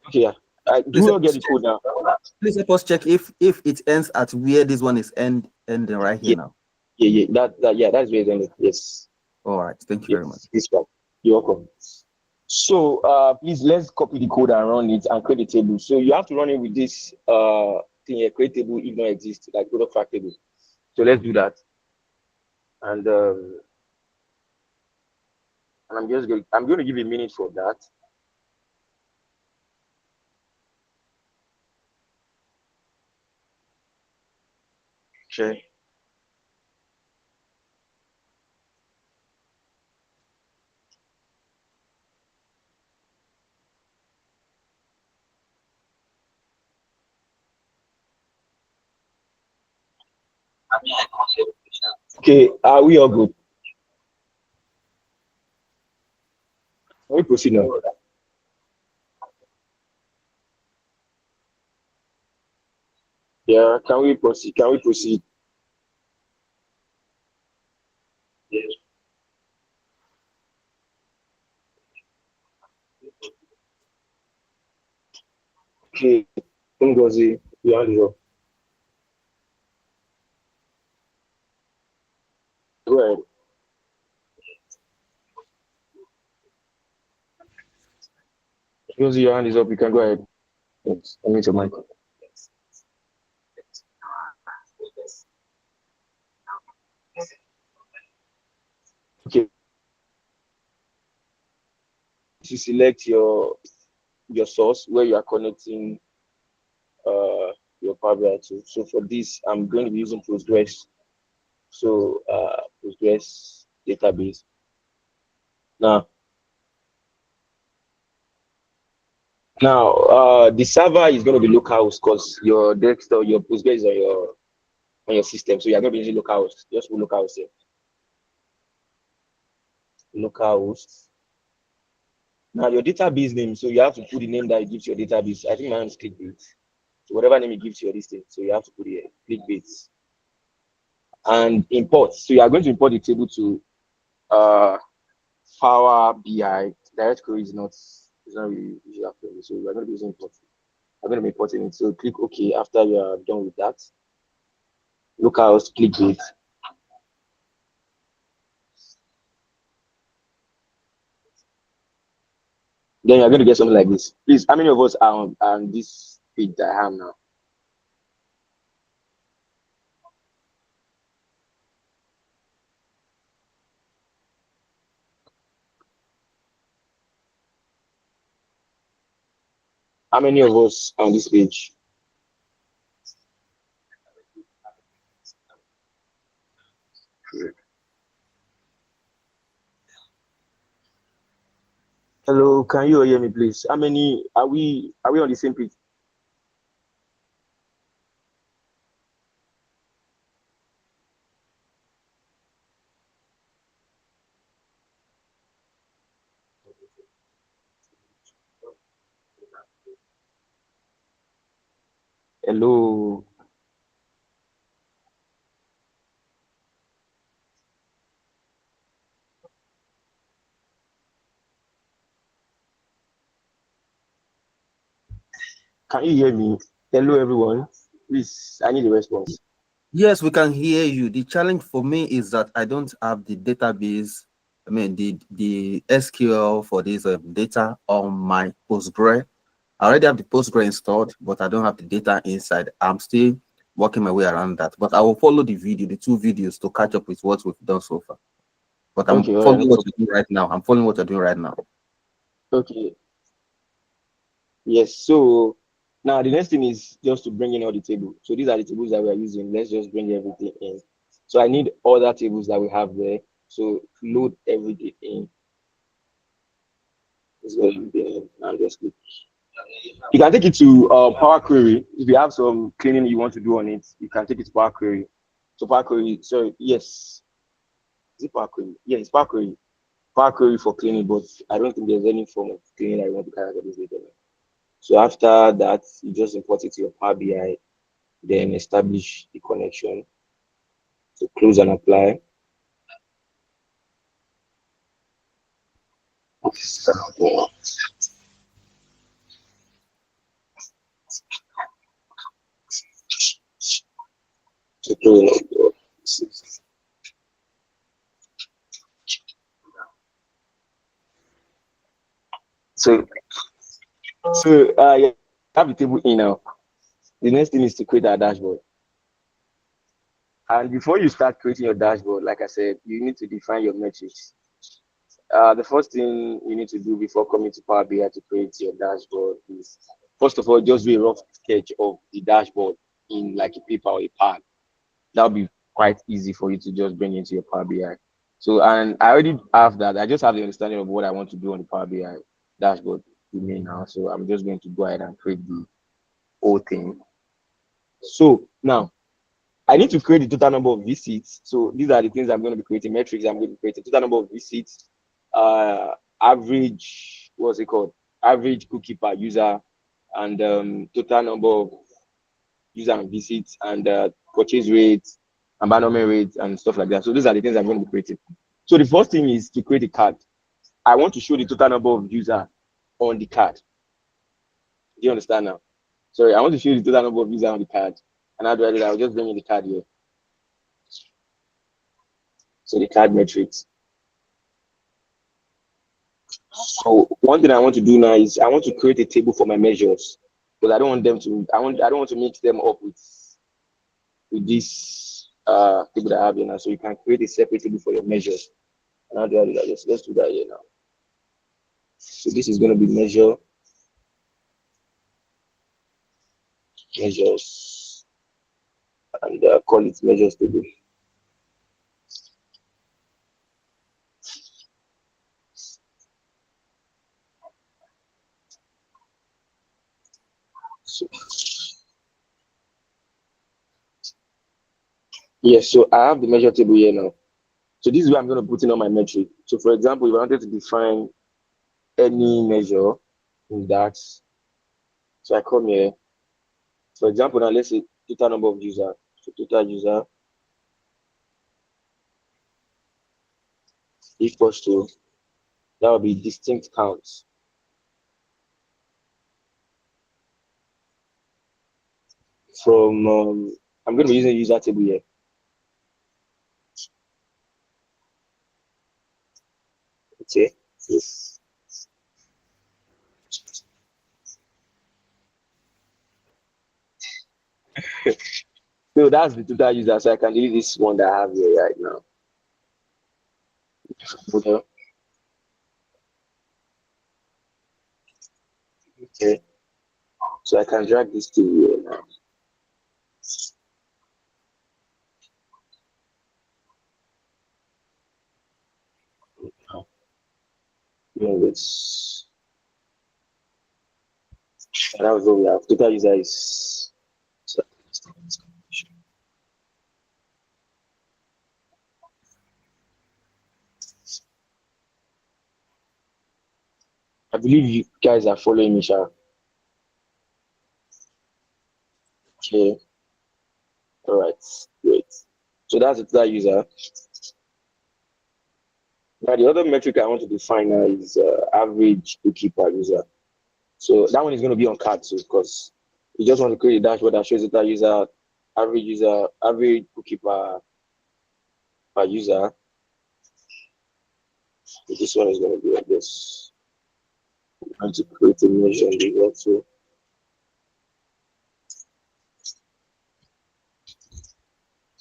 Okay, yeah. I do please not help get us the check? code now. Please help us check if it ends at where this one is ending right here Yeah, now. yeah. Yeah, that's where it's ended. Yes, All right, thank you very much. yes, this one. You're welcome. So please let's copy the code and run it and create a table. So you have to run it with this thing here, create table if not exist, like product fact table. So let's do that. And I'm going to give a minute for that. Okay. Okay, are we all good? Can we proceed now? Yeah, can we proceed? Can we proceed? Yes. Okay, Ngozi, you hand it up. Go ahead. Ngozi, your hand is up. You can go ahead. Yes, unmute your mic. Okay, to select your source where you are connecting your Power BI to. So for this, I'm going to be using Postgres. So Postgres database. Now, the server is going to be localhost because your desktop, your Postgres is on your system. So you're going to be using localhost. Just put localhost here. Localhost. Now your database name. So you have to put the name that it gives your database. I think mine is clickbait. So whatever name it gives your listing. So you have to put here clickbait and import. So you are going to import the table to uh Power BI. Direct query is not really usual friendly. So we're going to be using import. I'm going to be importing it. So click OK after you are done with that. Localhost, click it. Then you're going to get something like this. Please, how many of us are on this page that I have now? How many of us on this page? Hello, can you hear me, please? How many are we on the same page? Hello, can you hear me? Hello, everyone. Please, I need a response. Yes, we can hear you. The challenge for me is that I don't have the database. I mean, the SQL for this data on my Postgre. I already have the Postgre installed, but I don't have the data inside. I'm still working my way around that. But I will follow the video, the two videos, to catch up with what we've done so far. But I'm Okay, all right, no following what problem. you're doing right now. I'm following what you're doing right now. Okay, yes. So now the next thing is just to bring in all the tables. So these are the tables that we are using. Let's just bring everything in. So I need other tables that we have there. So load everything in. It's going to be in and just click. You can take it to Power Query. If you have some cleaning you want to do on it, you can take it to Power Query. So Power Query, sorry, yes. Is it Power Query? Yeah, it's Power Query. Power Query for cleaning, but I don't think there's any form of cleaning I want to carry out this data. So after that, you just import it to your Power BI, then establish the connection. So close and apply. So close. So yeah, have the table in now. The next thing is to create a dashboard. And before you start creating your dashboard, like I said, you need to define your metrics. The first thing you need to do before coming to Power BI to create your dashboard is, first of all, just do a rough sketch of the dashboard in like a paper or a pad. that'll be quite easy for you to just bring into your Power BI. So, and I already have that. I just have the understanding of what I want to do on the Power BI dashboard with me now. So I'm just going to go ahead and create the whole thing. So now I need to create the total number of visits. So these are the things I'm going to be creating, metrics I'm going to be creating, total number of visits, average, what's it called? Average cookie per user, and total number of user and visits, and purchase rates, abandonment rates, and stuff like that. So these are the things I'm going to be creating. So the first thing is to create a card. I want to show the total number of user on the card. Do you understand now? Sorry, I want to show you the total number of user on the card. And how do I do that? I'll just bring in the card here. So the card metrics. So one thing I want to do now is I want to create a table for my measures, because I don't want them to. I don't want to mix them up with this table that I have here now. So you can create a separate table for your measures. And how do I do that? Let's do that here now. So this is going to be measures, and call it measures table. So, yes, so I have the measure table here now. So this is where I'm going to put in all my metric. So for example, if I wanted to define any measure in that, so I come here. For example, now let's say total number of user. So total user equals to, that will be distinct counts from, I'm going to be using user table here. Okay. So that's the total user. So I can delete this one that I have here right now. Okay. Okay. So I can drag this to here now. It's, that was what we have. Total user is, so, I believe you guys are following me, Sha. Okay. All right. Great. So that's the total user. Now the other metric I want to define now is average cookie per user. So that one is going to be on card too, because you just want to create a dashboard that shows the user, average cookie per user. So this one is going to be like this. I'm going to create a measure on the also.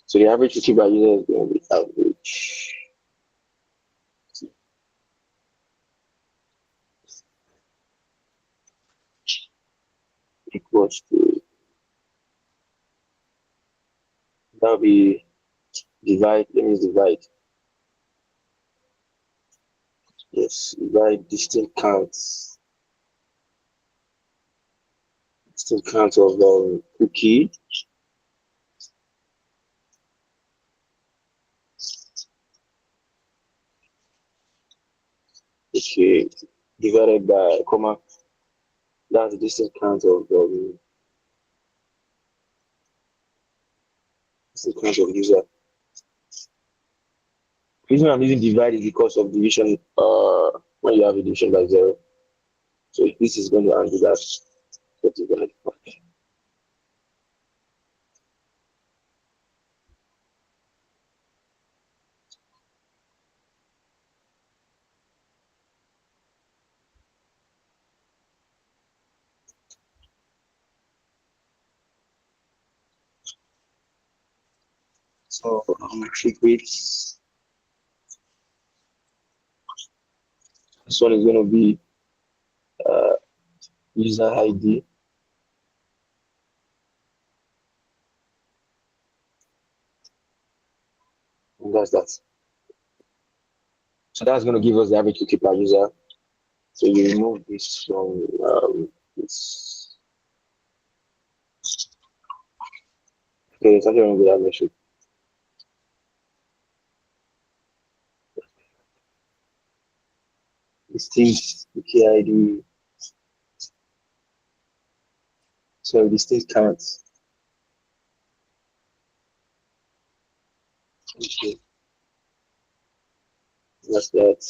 So the average cookie per user is going to be average equals to, that'll be divide, let me divide. Yes, divide distinct counts. Distinct counts of cookie. Okay, divided by comma. That's the distinct count of distinct count of user. The reason I'm using divide is because of division. When you have a division by 0, so this is going to undo that. What is going to do. So click weights. This one is going to be user ID. that's that. So that's going to give us the average cookie per user. So you remove this from this. Okay, there's something wrong with that metric. Distinct cookie ID. So distinct counts. Okay, that's that.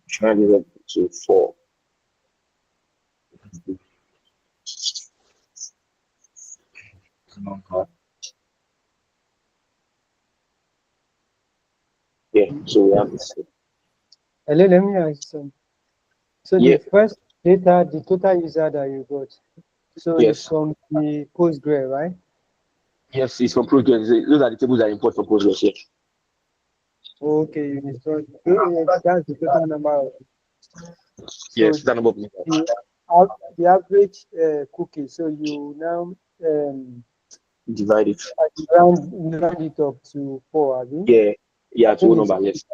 Try it up to 4. Yeah, so we have this. Hello, let me ask some. So the Yeah, first data, the total user that you got, so it's yes. from the Postgre, right? Yes, it's from Postgres. Those are the tables that import from Postgres. Yeah. Okay, you installed. That's the total number of. So Yes, that number of the the average cookie. So you now divided. round it up to 4, I think. Yeah, yeah, I to think one it's number. Yes,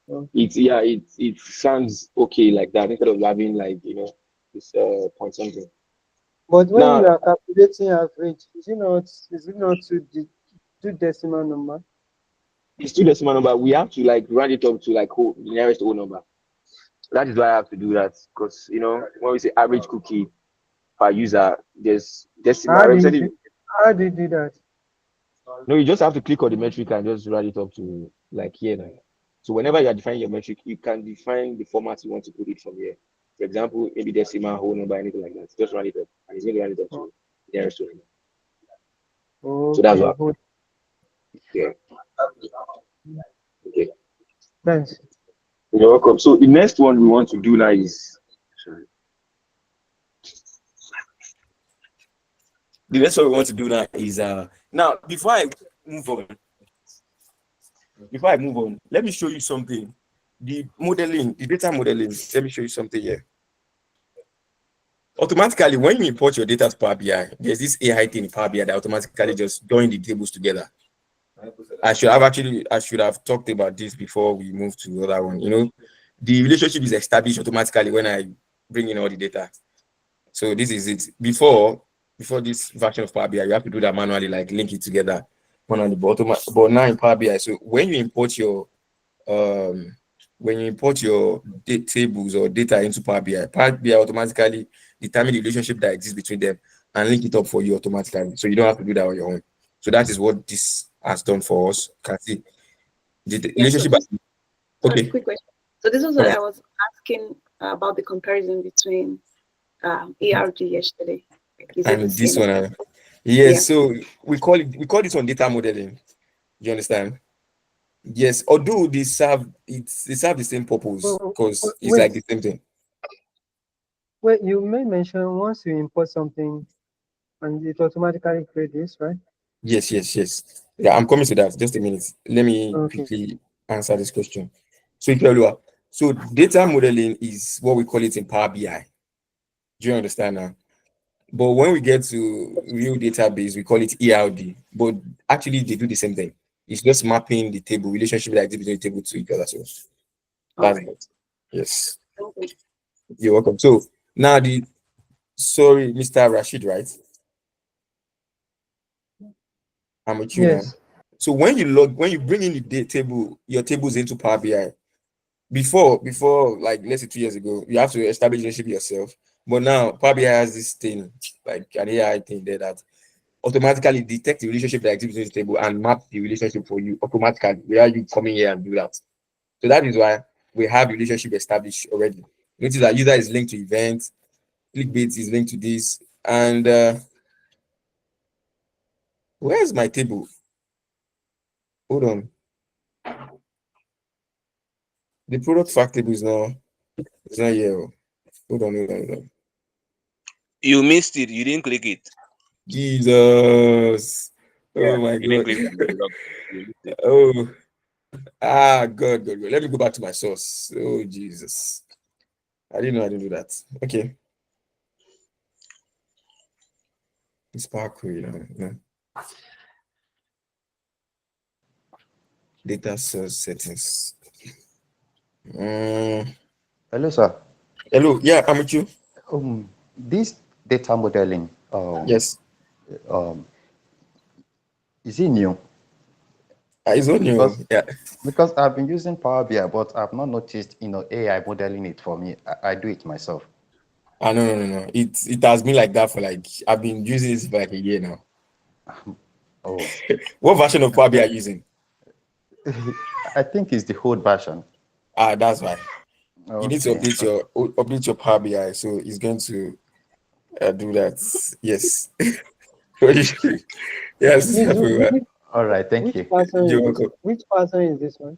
okay. it sounds okay like that instead of having like this point something. But when Now you are calculating average, is it not two decimal number? it's two decimal number. We have to like round it up to like the nearest whole number. That is why I have to do that because when we say average cookie per user, there's decimal How do you do, representing. how do you do that? No, you just have to click on the metric and just round it up to like here now. So whenever you are defining your metric, you can define the format you want to put it from here. For example, maybe decimal, whole number, anything like that. Just round it up, and it's going to round it up to the nearest whole number. So that's Okay, what. Yeah. Okay. thanks. You're welcome. So the next one we want to do now is. Sorry. The next one we want to do now is now move on, before I move on, let me show you something. The modeling, the data modeling. Let me show you something here. Automatically, when you import your data to Power BI, there's this AI thing in Power BI that automatically just join the tables together. I should have talked about this before we move to the other one. The relationship is established automatically when I bring in all the data. So this is it. Before this version of Power BI, you have to do that manually, like link it together manually. But now in Power BI, so um when you import your tables or data into Power BI automatically determine the relationship that exists between them and link it up for you automatically. So you don't have to do that on your own. So that is what this has done for us. Can see the Yeah, so relationship. this, sorry, Okay. quick question. So this was All what right. I was asking about the comparison between ERG yesterday. Like, is it the And this same? one, yes. Yeah. So we call this one data modeling. You understand? Yes. Although they serve the same purpose because it's Wait, like the same thing. wait, you may mention once you import something and it automatically create this, right? Yes, yes, yes. Yeah, I'm coming to that. Just a minute. Let me Okay. quickly answer this question. So, Ifeoluwa, so data modeling is what we call it in Power BI. Do you understand now? But when we get to real database, we call it ERD. But actually, they do the same thing. It's just mapping the table, relationship that exists between the table to each other. So All that's right. it. Yes. Thank you. You're welcome. So now sorry, Mr. Rashid, right? I'm with you now. Yes. So when you bring in the table, your tables into Power BI, before like let's say 2 years ago, you have to establish relationship yourself. But now Power BI has this thing, like an AI thing there that automatically detect the relationship that exists between the table and map the relationship for you automatically without you coming here and do that. So that is why we have relationship established already. Notice that user is linked to events, clickbait is linked to this, and where's my table? Hold on. The product fact table is not here. Hold on. You missed it. You didn't click it. Jesus. Yeah, Oh my you didn't God. click on the product. You missed it. Oh, God. Let me go back to my source. Oh, Jesus. I didn't know I didn't do that. Okay. It's Power Query. No. Data source settings. Mm, Hello, sir. hello. Yeah, I'm with you. This data modeling, Yes. um, is it new? It's not new. Because Yeah. because I've been using Power BI, but I've not noticed, AI modeling it for me. I do it myself. Ah, no, no, no, no. It has been like that for like I've been using this for like a year now. Oh, What version of Power BI are you using? I think it's the whole version. Ah, that's why. You need to Okay. update your Power BI, so it's going to do that. Yes. Yes, Please, All right. Thank which you. person you're is this? welcome. Which person is this one?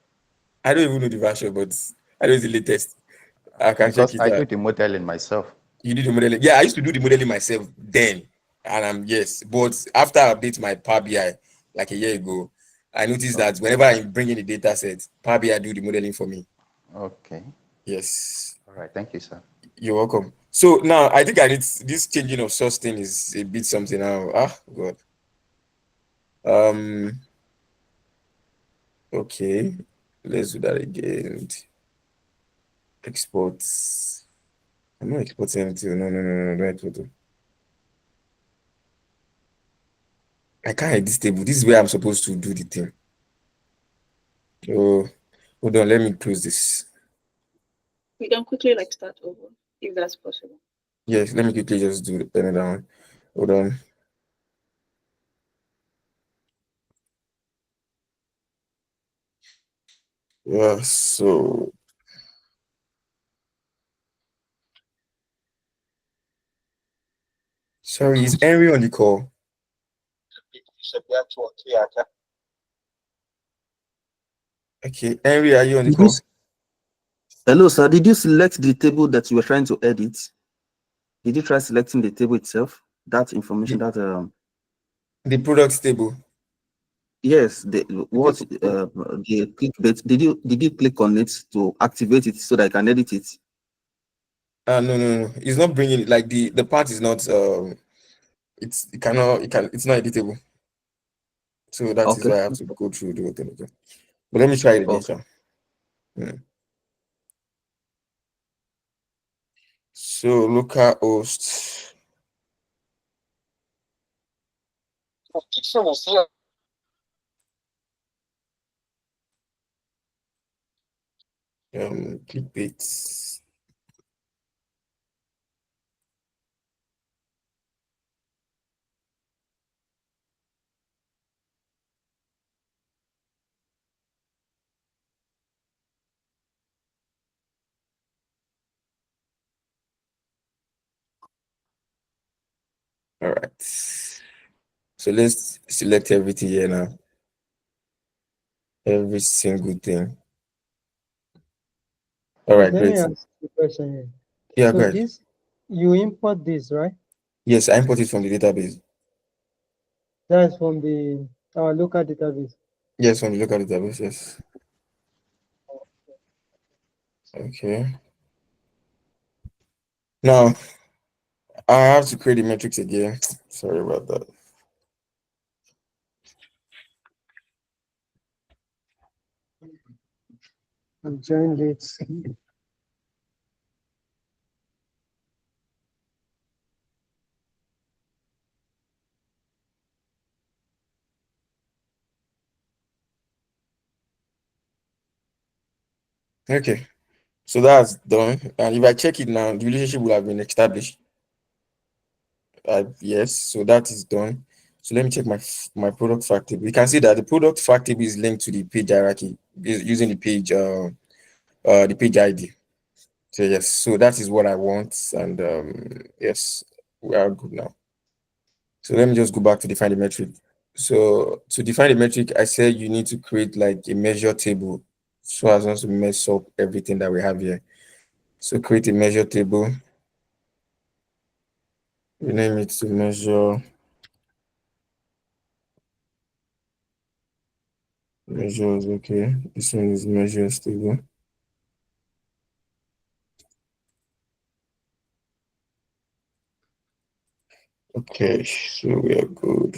I don't even know the version, but I know it's the latest. I can check Because it I do out. the modeling myself. You do the modeling. Yeah, I used to do the modeling myself then, and I'm yes. But after I update my Power BI like a year ago, I noticed that Okay. whenever I bring in the data set, Power BI do the modeling for me. Okay. Yes, All right. Thank you, sir. you're welcome. So now I think I need this changing of source thing is a bit something now. Ah, God. Um. Okay. Let's do that again. Exports. I'm not exporting anything. No, no, no, no, no, don't export. I can't edit this table. This is where I'm supposed to do the thing. Oh, hold on. Let me close this. We can quickly like start over if that's possible. Yes, let me quickly just do another one. Hold on. Yeah, so sorry, is Henry on the call? Okay, Henry, are you on the Did you call? s- Hello, sir. Did you select the table that you were trying to edit? Did you try selecting the table itself? That information, The, that the products table. yes, the The what the clickbait. Did you click on it to activate it so that I can edit it? No, no, no. It's not bringing it. Like the part is not. It's not editable. So that is Okay. why I have to go through the whole thing again. But let me try it again, Okay. sir. Hmm. So local host. Clickbait. All right. So let's select everything here now. Every single thing. All Please right, let me great. ask you a question here. Yeah, So go ahead. this, you import this, right? Yes, I import it from the database. That's from the our local database. Yes, from the local database. Yes. Okay. Now I have to create the metrics again. Sorry about that. I'm joined it. Okay. So that's done. And if I check it now, the relationship will have been established. Yes, so that is done. So let me check my product fact table. We can see that the product fact table is linked to the page hierarchy using the page ID. So yes, so that is what I want, and yes, we are good now. So let me just go back to define the metric. So to define the metric, I said you need to create like a measure table so as not to mess up everything that we have here. So create a measure table. Rename it to measures. Okay, this one is measures table. Okay, so we are good.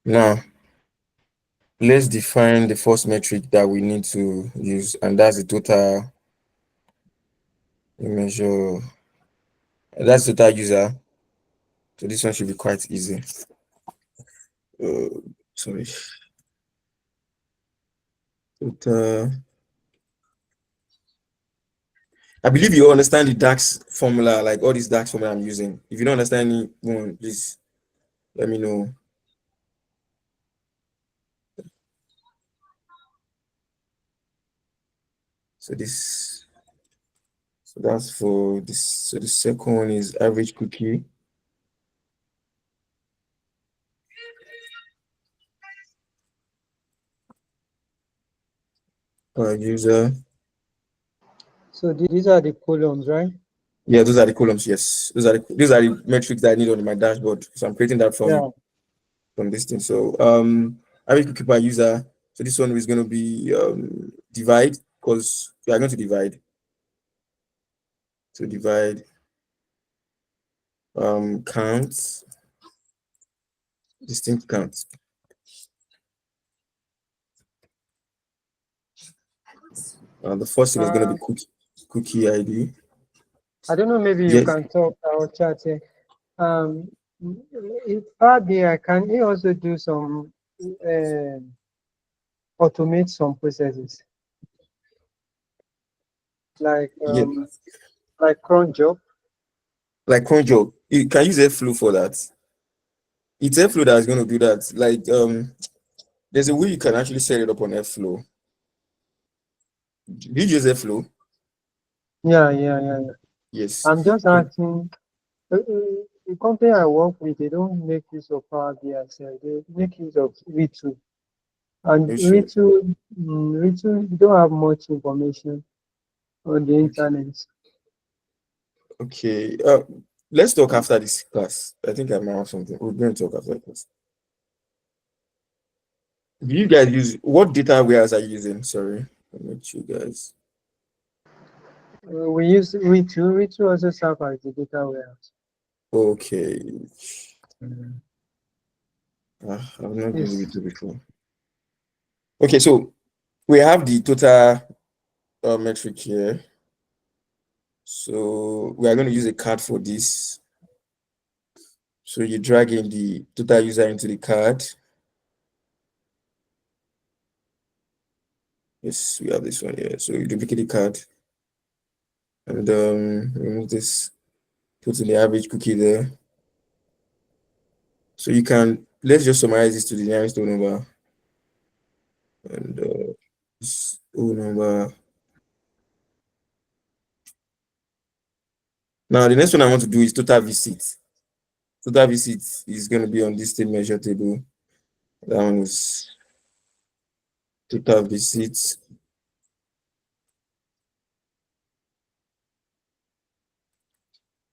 Now, let's define the first metric that we need to use, and that's the total measure. That's total user. So this one should be quite easy. Sorry. Total. I believe you understand the DAX formula, like all these DAX formula I'm using. If you don't understand any one, please let me know. So this, so that's for this. So the second one is average cookie per user. So these are the columns, right? Yeah, those are the columns. Yes, these are the metrics that I need on my dashboard. So I'm creating that Yeah. from this thing. So average cookie per user. So this one is going to be divide, because we are going to divide. So divide count, distinct count. The first thing is going to be cookie ID. I don't know, maybe you Yes, can talk or chat here. Um, in Power BI, can you also do some automate some processes like yeah, cron job? like conjure. You can use Airflow for that. It's Airflow that is going to do that. Like there's a way you can actually set it up on Airflow. Do you use Airflow? Yeah. Yes. I'm just So, asking. The company I work with, they don't make use of Power BI, so they make use of V2. And are you sure? V2 don't have much information on the Okay. internet. Okay. Let's talk after this class. I think I might have something. We're going to talk after the class. Do you guys use what data warehouse are you using? Sorry, I met you guys. We use V2. V2 also serves as the data warehouse. Okay. Mm. I've not used Yes. it before. Okay, so we have the total metric here. So we are going to use a card for this. So you drag in the total user into the card. Yes, we have this one here. So you duplicate the card and remove this, put in the average cookie there. So you can, let's just summarize this to the nearest whole number. And this whole number. Now the next one I want to do is total visits. Total visits is going to be on this tape measure table. That one is total visits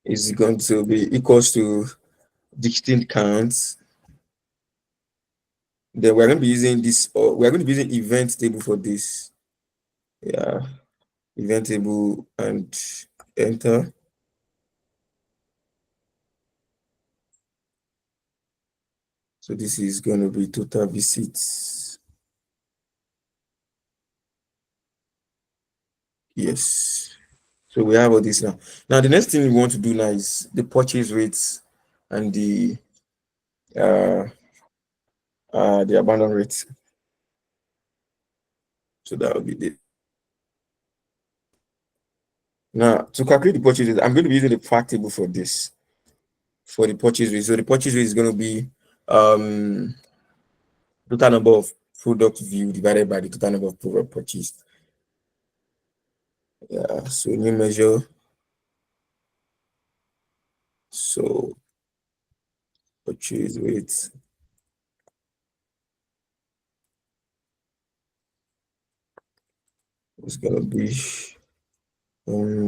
is going to be equals to distinct counts. Then we're going to be using this, or we're going to be using event table for this. Yeah, event table and enter. So this is going to be total visits. Yes. So we have all this now. Now the next thing we want to do now is the purchase rates and uh the abandon rates. So that will be it. Now to calculate the purchase rate, I'm going to be using the fact table for this, for the purchase rate. So the purchase rate is going to be total number of product view divided by the total number of product purchased. Yeah, so new measure. So purchase rate is gonna be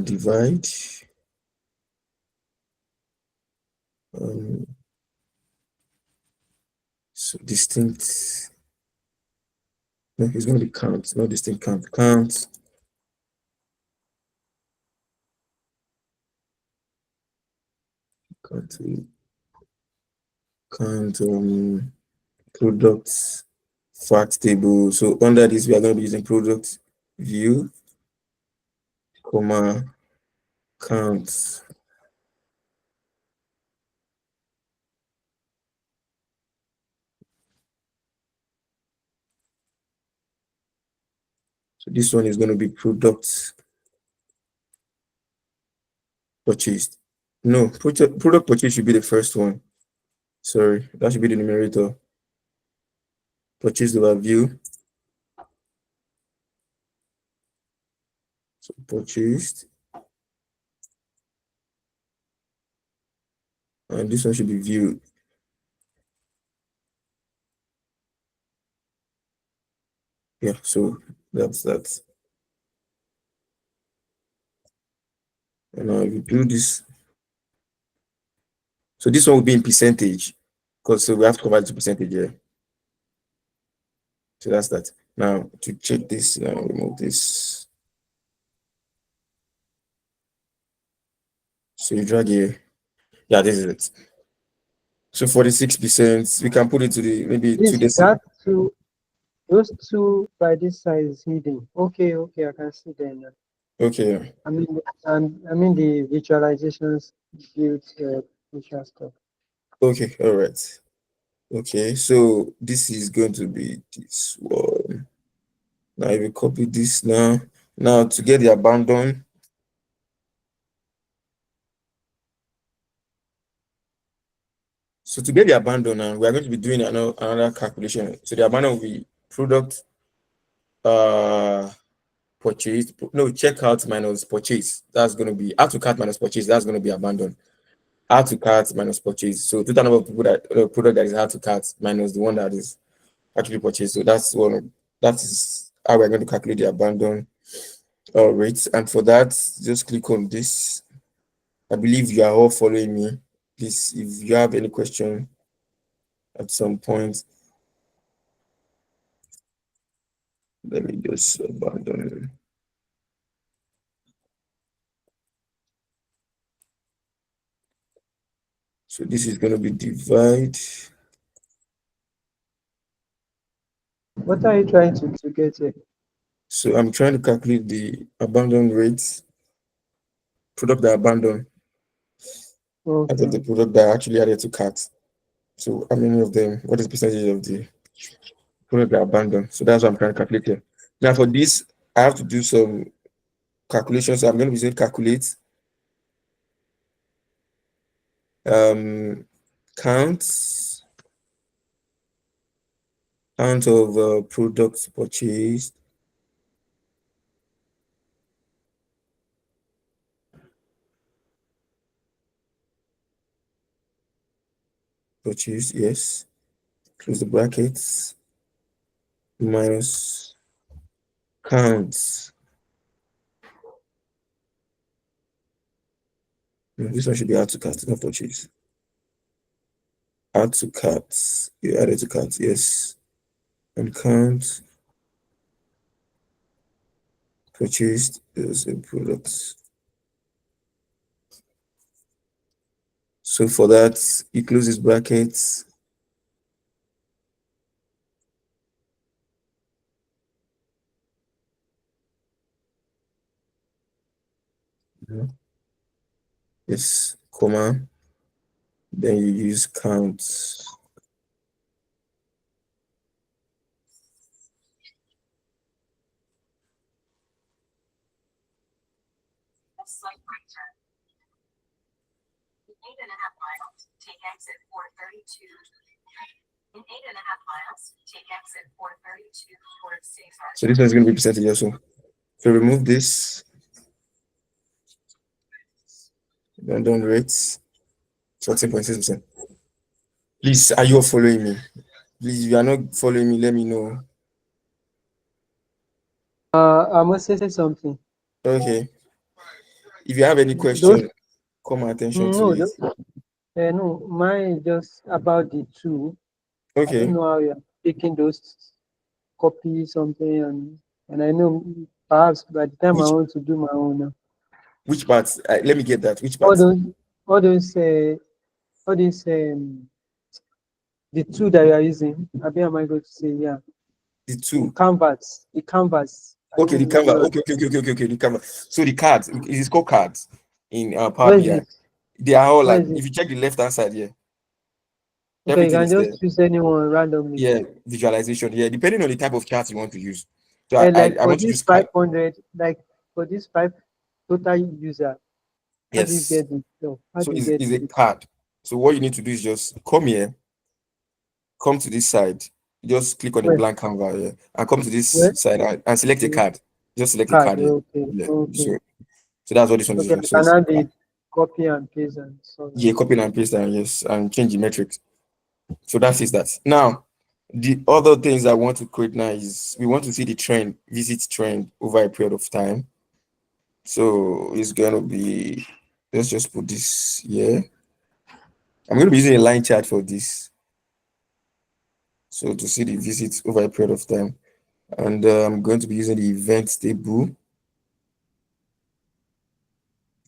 divide um so distinct, no, it's gonna be count, not distinct count count product fact table. So under this, we are going to be using product view, comma, count. So this one is going to be product purchased. No, product purchase should be the first one. Sorry, that should be the numerator. Purchase overview. So purchased. And this one should be viewed. Yeah, so that's that. And now if you do this, so this one will be in percentage, because so we have to convert it to percentage here. So that's that. Now to check this, now remove this. So you drag here. Yeah, this is it. So 46%, we can put it to the maybe This 2 decimal. that two, those two by this size hidden. Okay, okay, I can see them now. Okay. I mean, I mean the visualizations built visual stuff. Okay, all right. Okay, so this is going to be this one. Now if you copy this now to get the abandon. So to get the abandon now, we are going to be doing another calculation. So the abandon will be product purchase, no, checkout minus purchase. That's going to be add to cart minus purchase. That's going to be abandoned. Add to cart minus purchase. So total number of people that product that is add to cart minus the one that is actually purchased. So that's one. That is how we're going to calculate the abandon rates. And for that, just click on this. I believe you are all following me. Please, if you have any question at some point, let me just abandon. So this is going to be divide. What are you trying to get here? So I'm trying to calculate the abandon rates, product that abandon out of the Okay. product that actually added to cart. So how many of them, what is the percentage of the product that abandon? So that's what I'm trying to calculate here. Now for this, I have to do some calculations. So I'm going to be saying calculate count of products purchased. Purchased, yes. Close the brackets. Minus counts. No, this one should be add to cart, not purchase. Add to carts. You added to carts, yes. And count purchased is a product. So for that, you close this brackets. Yes, comma. Then you use count. So this one is going to be percentage also. So remove this. Abandon rates 14.6%. Please, are you all following me? Please, if you are not following me, let me know. I must say something. Okay. If you have any Those question, call my attention to no, it. no, mine is just about the two. I don't Okay. know how you're taking those copy something and I know perhaps by the time I Which want to do my own which parts? Let me get that. Which all parts? those all those all these The tool that you are using, abi am I going to say, yeah, The two. the canvas. I Okay, don't the know canvas. what. Okay. The canvas. So the cards, it is called cards in Power Where is BI. it? They are all Where like, is it? if you check the left hand side here, Okay, you everything can is there. just choose anyone randomly. Yeah, visualization. Yeah, depending on the type of chart you want to use. So And like I for want to this use card. 500, like for this five total user, how do you Yes. get it? No, how So do you get is a it? card. So what you need to do is just come here, come to this side, just click on a Where? blank canvas here, and come to this Where? side and select a Okay. card. Just select a Card. card here. Okay. Yeah. Okay. So that's what this one is Okay. for. I So it's can a add card. it, copy and paste and so on. Yeah, copy and paste and yes, and change the metrics. So that is that. Now, the other things I want to create now is we want to see the trend, visit trend over a period of time. So it's gonna be, let's just put this here. I'm gonna be using a line chart for this. So to see the visits over a period of time. And I'm going to be using the event table.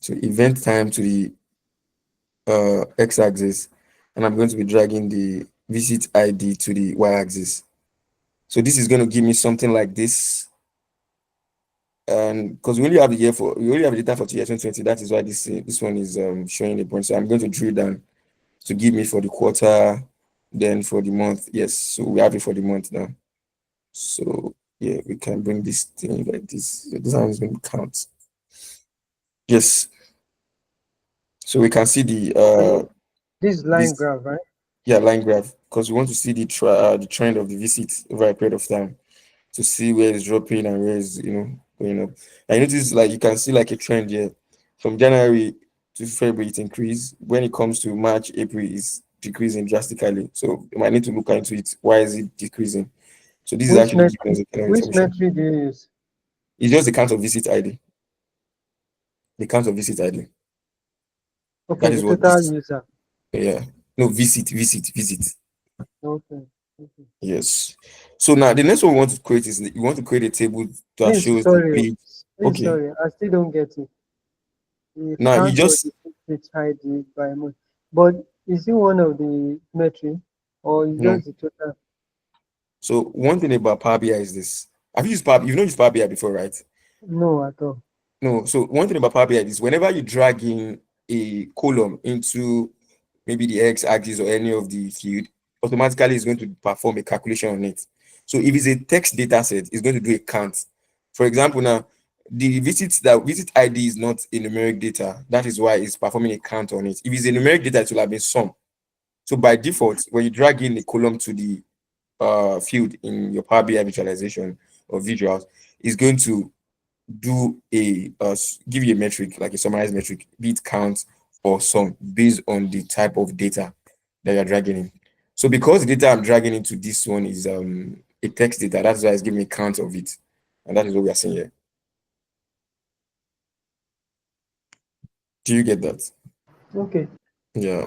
So event time to the x-axis, and I'm going to be dragging the visit ID to the y-axis. So this is going to give me something like this. And because we only have the data for 2020, that is why this one is showing a point. So I'm going to drill down to give me for the quarter, then for the month. Yes, so we have it for the month now. So yeah, we can bring this thing like this. So this one is going to count. Yes. So we can see the This line this, graph, right? yeah, line graph, because we want to see the trend of the visits over a period of time to see where it's dropping and where it's going up. I notice like you can see like a trend here from January to February it increased. When it comes to March, April is decreasing drastically. So you might need to look into it. Why is it decreasing? So this is Which actually met giving us a kind of which information. metric do you use? It's just the count of visit ID. The count of visit ID. Okay, That the is what total this. user. Yeah. No, visit. Okay. Okay. Yes. So now the next one we want to create is you want to create a table that Please, shows the sorry. page. Please, Okay. sorry. I still don't get it. The Now you count of just the secret ID by month. But is it one of the metric or is no. just the total? So one thing about Power BI is this. Have you used Power? You've not used Power BI before, right? No, at all. No. So one thing about Power BI is whenever you drag in a column into maybe the x-axis or any of the field, automatically it's going to perform a calculation on it. So if it's a text data set, it's going to do a count. For example, now the visit ID is not a numeric data. That is why it's performing a count on it. If it's a numeric data, it will have been sum. So by default, when you drag in a column to the field in your Power BI visualization or visuals, is going to do give you a metric, like a summarized metric, be it count or sum, based on the type of data that you're dragging in. So because the data I'm dragging into this one is a text data, that's why it's giving me count of it. And that is what we are seeing here. Do you get that? Okay. Yeah.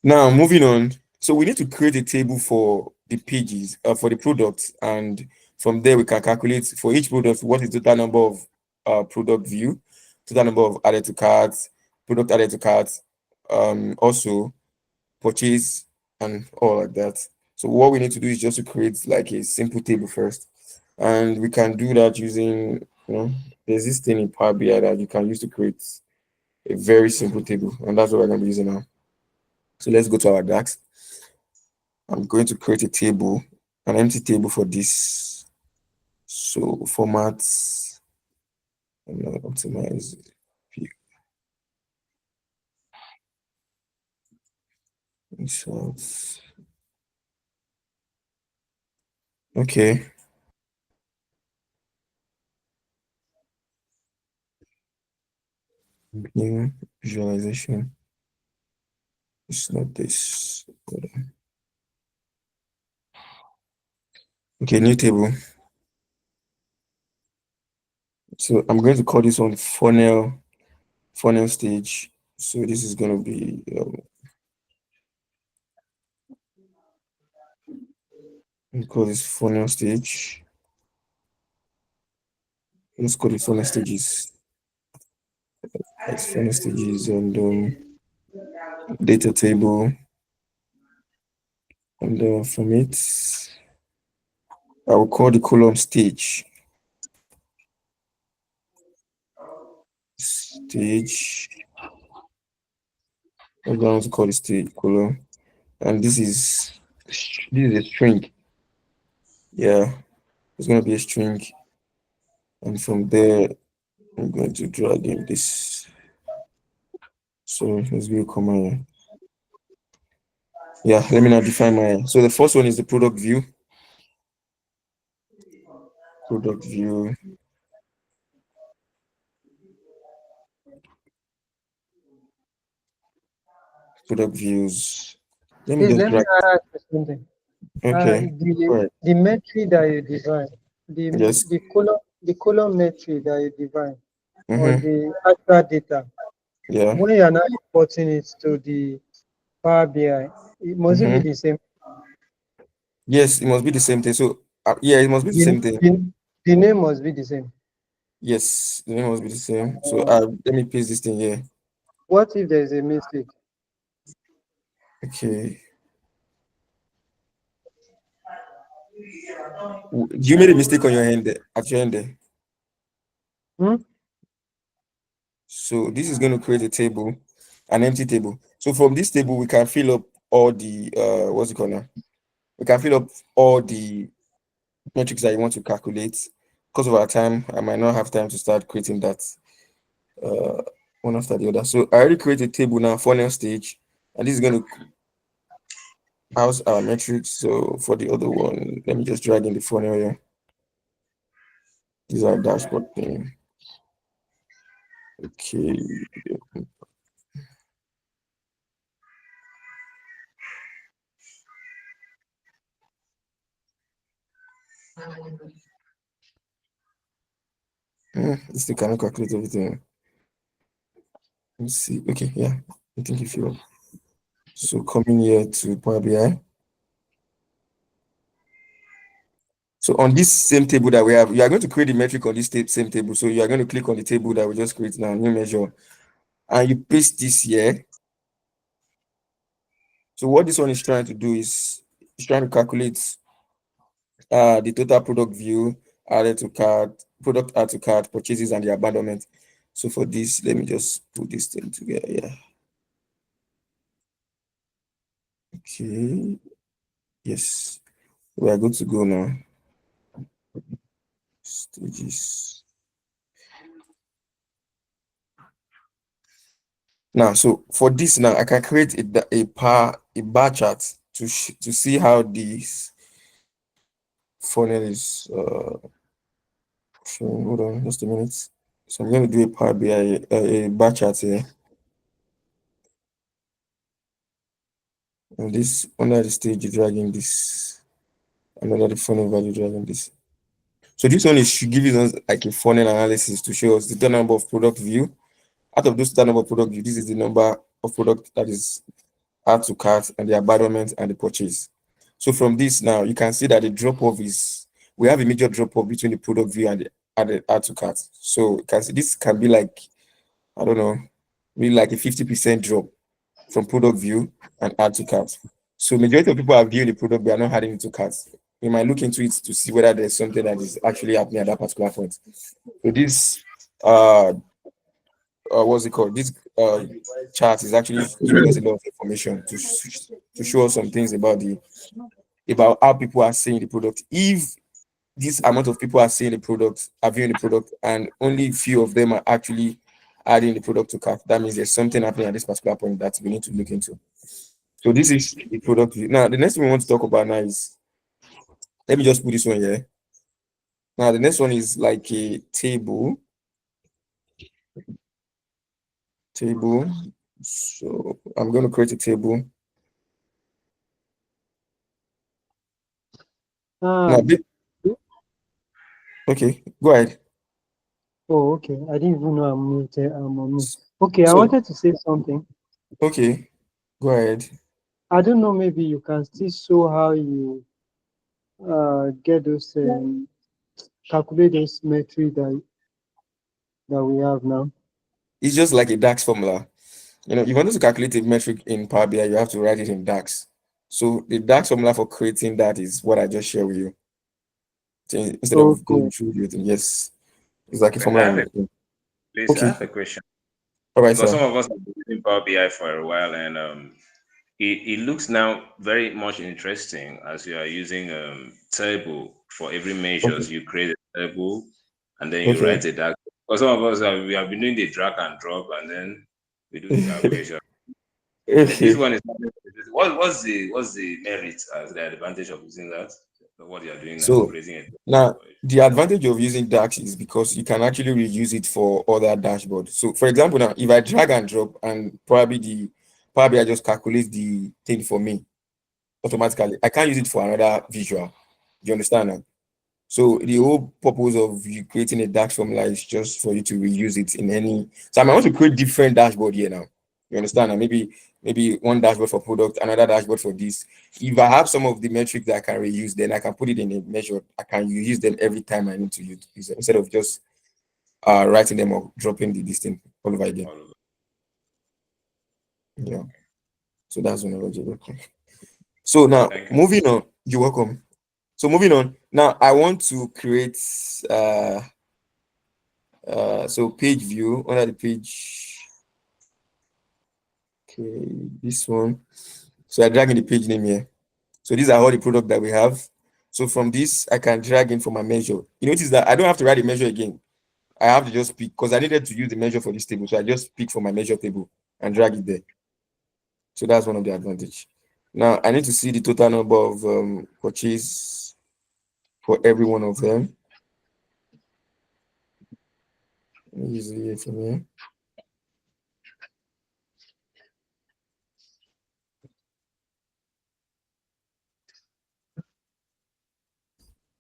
Now moving on. So we need to create a table for the pages, for the products, and from there we can calculate for each product what is the total number of product view, total number of added to carts, product added to carts, also purchase and all like that. So what we need to do is just to create like a simple table first, and we can do that using there's this thing in Power BI that you can use to create a very simple table, and that's what we're going to be using now. So let's go to our DAX. I'm going to create a table, an empty table for this. So format and optimize view. Insert. Okay. New visualization. It's not this. Okay, new table. So I'm going to call this one funnel stage. So this is going to be we call this funnel stage. Let's call it funnel stages. It's funnel stages and data table. And from it, I will call the column stage. Stage. I'm going to call the stage column. And this is a string. Yeah, it's going to be a string. And from there, I'm going to drag in this. So let's be a comma here. Yeah, let me now define my. So the first one is the product view. Product view. Product views. Let me Please just let me drag. ask you something. Okay. The All right. the metric that you define, the Yes. the column metric that you define, or Mm-hmm. the actual data, Yeah. when you are now importing it to the Power BI, it must it be Mm-hmm. the same. Yes, it must be the same thing. So yeah, it must be the The, same thing. the, the name must be the same. Yes, the name must be the same. So let me paste this thing here. What if there is a mistake? Okay. You made a mistake on your end there, at your end there. Hmm? So this is going to create a table, an empty table. So from this table, we can fill up all the what's it called now? We can fill up all the metrics that you want to calculate. Because of our time, I might not have time to start creating that uh one after the other. So I already created a table now, funnel stage, and this is going to house our metrics. So for the other one, let me just drag in the funnel here. These are dashboard thing. Okay. This thing cannot calculate everything. Let's see. Okay, yeah. I think if you so coming here to Power BI. So on this same table that we have, you are going to create the metric on this same table. So you are going to click on the table that we just created now, new measure, and you paste this here. So what this one is trying to do is it's trying to calculate the total product view added to cart, product add to cart, purchases, and the abandonment. So for this, let me just put this thing together. Yeah. Okay. Yes. We are good to go now. Stages. Now, so for this now, I can create a bar chart to see how this funnel is showing. Hold on, just a minute. So I'm going to do a Power BI a bar chart here, and this under the stage you're dragging this, and under the funnel value dragging this. So this one is should give us like a funnel analysis to show us the total number of product view. Out of those total number of product view, this is the number of product that is add to cart and the abandonment and the purchase. So from this now, you can see that the drop off is we have a major drop off between the product view and the add to cart. So you can see this can be like I don't know, maybe like a 50% drop from product view and add to cart. So majority of people are viewing the product, they are not adding it to cart. We might look into it to see whether there's something that is actually happening at that particular point. So this what's it called? This chart is actually giving us a lot of information to show us some things about how people are seeing the product. If this amount of people are seeing the product, are viewing the product, and only few of them are actually adding the product to cart, that means there's something happening at this particular point that we need to look into. So this is the product view. Now the next thing we want to talk about now is let me just put this one here. Now the next one is like a table. So I'm going to create a table. Now, Ah, okay, go ahead. oh, okay. I didn't even know I'm muted. I'm on mute. Okay, I So, wanted to say something. okay, go ahead. I don't know, maybe you can still show how you get those calculate those metrics that we have now. It's just like a DAX formula. You know, if you want to calculate a metric in Power BI, you have to write it in DAX. So the DAX formula for creating that is what I just shared with you. Instead of Okay. going through the thing, yes, it's like a Okay, I formula have a please. I okay. have a question All right, because sir. some of us have been using Power BI for a while, and it looks now very much interesting as you are using table for every measures. Okay. You create a table, and then you Okay. write a dark. Because some of us we have been doing the drag and drop, and then we do the calculation. But this Okay. one is what's the merit as the advantage of using that? What you are doing now, So creating a now the advantage of using DAX is because you can actually reuse it for other dashboards. So for example, now if I drag and drop and probably the Power BI just calculates the thing for me automatically, I can't use it for another visual. Do you understand now? So the whole purpose of you creating a DAX formula is just for you to reuse it in any. So I might want to create different dashboard here now. You understand? And maybe one dashboard for product, another dashboard for this. If I have some of the metrics that I can reuse, then I can put it in a measure. I can use them every time I need to use it instead of just writing them or dropping this thing all over again. all over? Yeah. So that's one logic. Okay. So now Thank you. moving on. You're welcome. So moving on. Now I want to create so page view under the page. Okay, this one. So I drag in the page name here. So these are all the product that we have. So from this, I can drag in for my measure. You notice that I don't have to write a measure again. I have to just pick because I needed to use the measure for this table. So I just pick for my measure table and drag it there. So that's one of the advantage. Now I need to see the total number of purchase for every one of them. Let me use it here from here.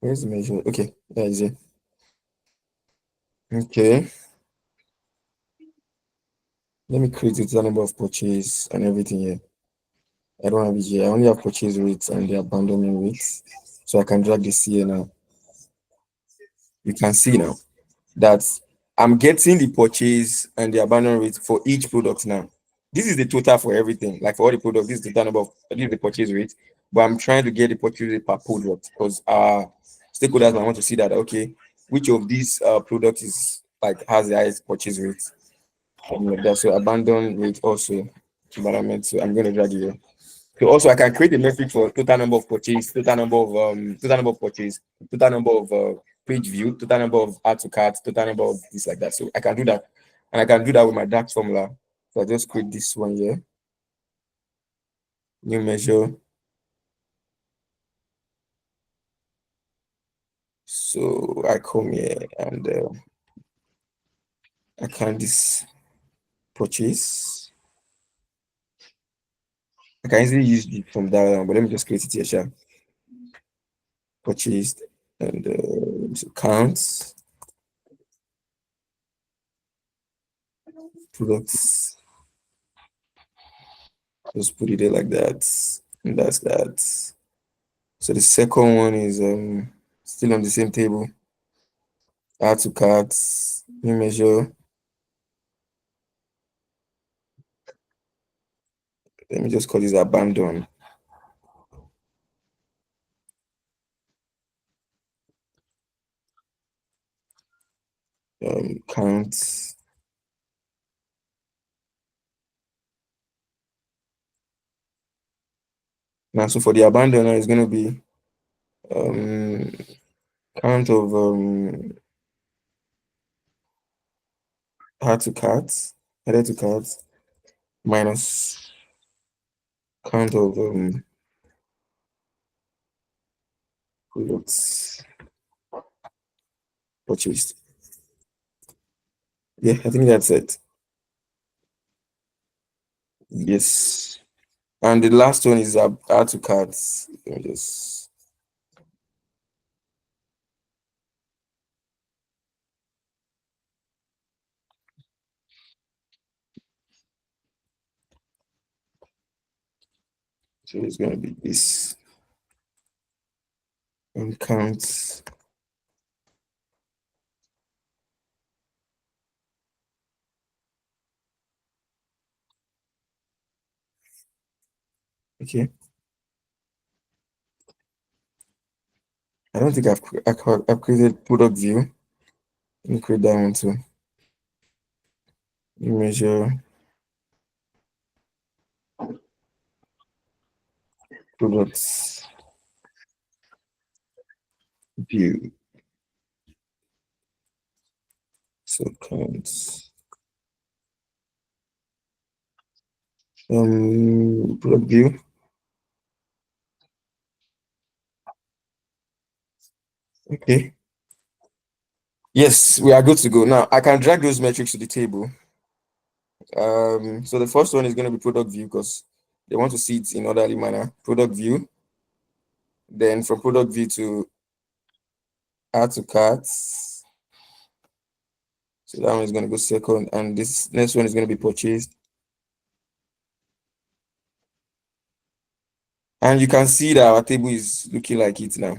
Where's the measure? Okay, that is it. Okay, let me create the total number of purchase and everything here. I don't have it here. I only have purchase rates and the abandonment rates. So I can drag this here now. You can see now that I'm getting the purchase and the abandon rate for each product now. This is the total for everything. Like for all the products, this is the total number of this is the purchase rate. But I'm trying to get the purchase rate per product because stakeholders might want to see that okay, which of these products is like has the highest purchase rate. Like that. So abandon rate also environment. So I'm gonna drag it here. So also I can create a metric for total number of purchase, total number of purchase, total number of page view, total number of add to cart, total number of this like that. So I can do that. And I can do that with my DAX formula. So I just create this one here. New measure. So I come here and I can this purchase. I can easily use it from that one, but let me just create it here. Sha. Purchased and so counts, products. Just put it there like that. And that's that. So the second one is still on the same table. Add to carts, new measure. Let me just call this abandon. Count. Now, so for the abandoner, it's going to be um, count of add to carts, added to carts, minus count of products purchased. Yeah, I think that's it. Yes. And the last one is add to carts. Let me just so it's going to be this and count. Okay. I don't think I've created product view. Let me create that one too. Measure products view. So counts. Product view. Okay. Yes, we are good to go. Now I can drag those metrics to the table. So the first one is going to be product view because they want to see it in orderly manner. Product view. Then from product view to add to carts. So that one is going to go second, and this next one is going to be purchased. And you can see that our table is looking like it now.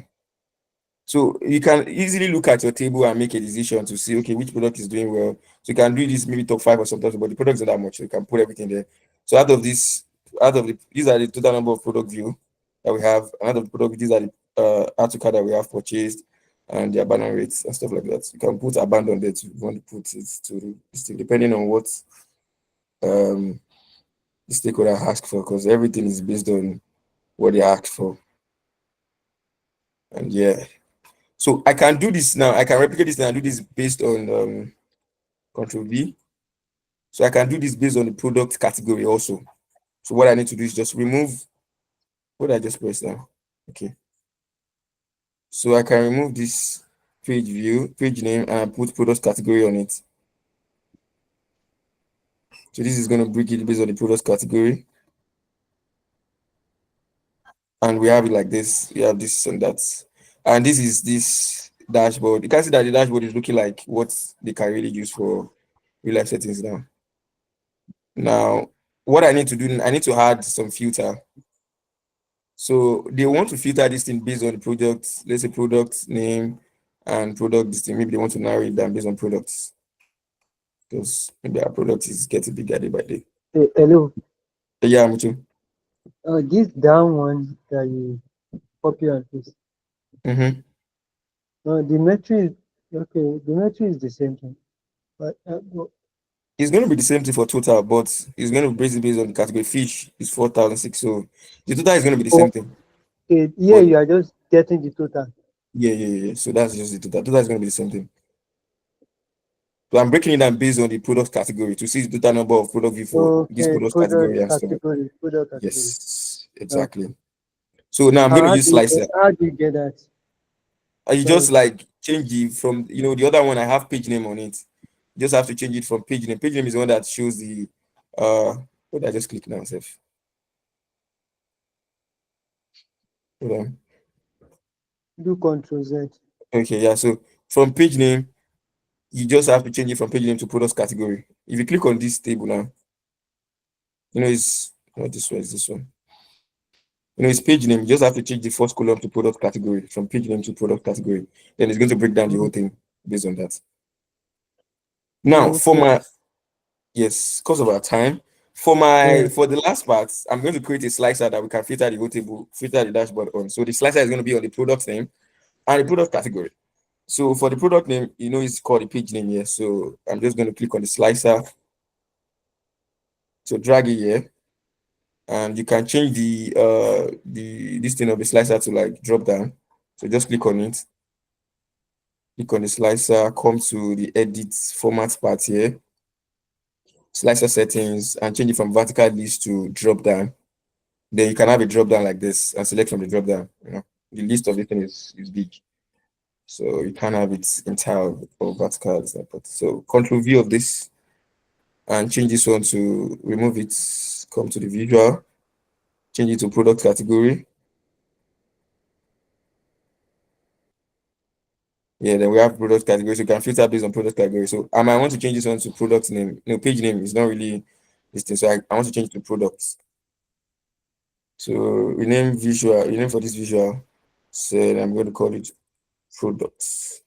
So you can easily look at your table and make a decision to see, okay, which product is doing well. So you can do this maybe top 5 or sometimes, but the products are that much. So you can put everything there. So these are the total number of product view that we have. Out of the product, these are the add to cart that we have purchased and the abandon rates and stuff like that. You can put abandon there if you want to put it to this thing, depending on what um the stakeholder asked for, because everything is based on what they asked for. And yeah. So I can do this now. I can replicate this now and do this based on Control V. So I can do this based on the product category also. So what I need to do is just remove what I just pressed now. Okay. So I can remove this page view, page name, and I put product category on it. So this is going to break it based on the product category. And we have it like this. We have this and that. And this is this dashboard. You can see that the dashboard is looking like what they can really use for real life settings now. Now, what I need to do, I need to add some filter. So they want to filter this thing based on the product, let's say product name and product this thing. Maybe they want to narrow it down based on products. Because maybe our product is getting bigger day by day. Hello. Yeah, me too. This down one that you copy and paste. Mm-hmm. The metric, okay, the metric is the same thing. But It's going to be the same thing for total, but it's going to be based on the category. Fish is 4,006. So the total is going to be the same thing. okay, here But you are just getting the total. yeah. So that's just the total. Total is going to be the same thing. So I'm breaking it down based on the product category to see the total number of product view for this Okay, product product category and stuff. category, product category. Yes, Okay. exactly. So now I'm going to use slicer. How do you get that? You just like change it from, the other one I have page name on it. You just have to change it from page name. Page name is the one that shows the what did I just click now, Seth? Hold on. Do Control Z. Okay, yeah. So from page name, you just have to change it from page name to product category. If you click on this table now, it's not this one, it's this one. It's page name. You just have to change the first column to product category, from page name to product category. Then it's going to break down the whole thing based on that. Now, for Okay. my yes, because of our time, for the last part, I'm going to create a slicer that we can filter the whole table, filter the dashboard on. So the slicer is going to be on the product name and the product category. So for the product name, it's called the page name here. So I'm just going to click on the slicer. So drag it here. And you can change this thing of the slicer to like drop down. So just click on it. Click on the slicer, come to the edit format part here. Slicer settings and change it from vertical list to drop down. Then you can have a drop down like this and select from the drop down. The list of everything is big. So you can have it entire or vertical. So control V of this and change this one to remove it. Come to the visual, change it to product category. Yeah, then we have product category. So you can filter based on product category. So I might want to change this one to product name. Page name is not really this thing. So I want to change it to products. So rename for this visual. So I'm going to call it products.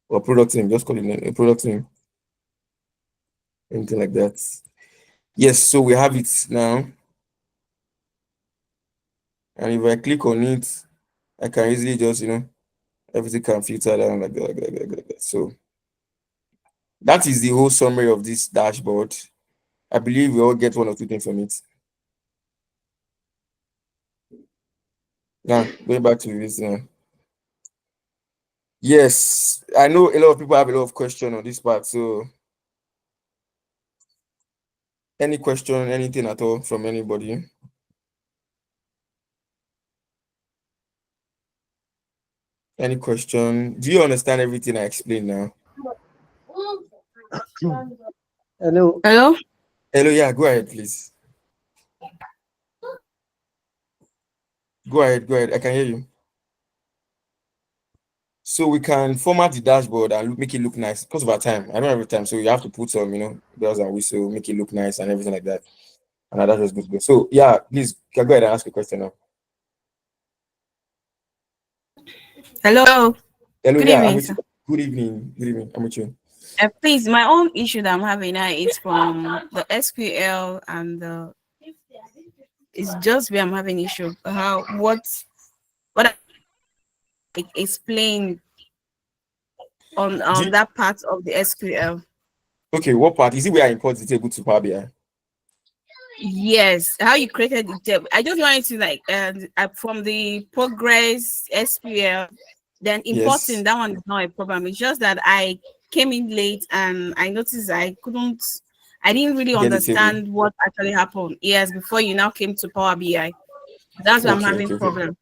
Or product name, just call it a product name. Anything like that. Yes, so we have it now. And if I click on it, I can easily just, everything can filter down like that, like that. So that is the whole summary of this dashboard. I believe we all get one or two things from it. Now, going back to this now. Yes, I know a lot of people have a lot of questions on this part. So any question, anything at all from anybody? Any question? Do you understand everything I explained now? Hello. Hello? Hello, yeah, go ahead, please. Go ahead. I can hear you. So we can format the dashboard and make it look nice because of our time. I don't have time, so you have to put some, bells and whistle, make it look nice and everything like that. And that's just good to go. So yeah, please can go ahead and ask a question now. Hello. Hello, Good yeah, I'm evening, with you. sir. Good evening. Good evening. I'm with you. Please, my own issue that I'm having now is from the SQL and it's just where I'm having issue. What I explained Do on you, that part of the SQL. okay, what part? Is it where I import the table to Power BI? Yes, how you created the table. I just wanted to from the progress SQL, then importing Yes. that one is not a problem. It's just that I came in late and I noticed I didn't really Get the table. understand what actually happened. Yes, before you now came to Power BI. That's why I'm having Okay. problem.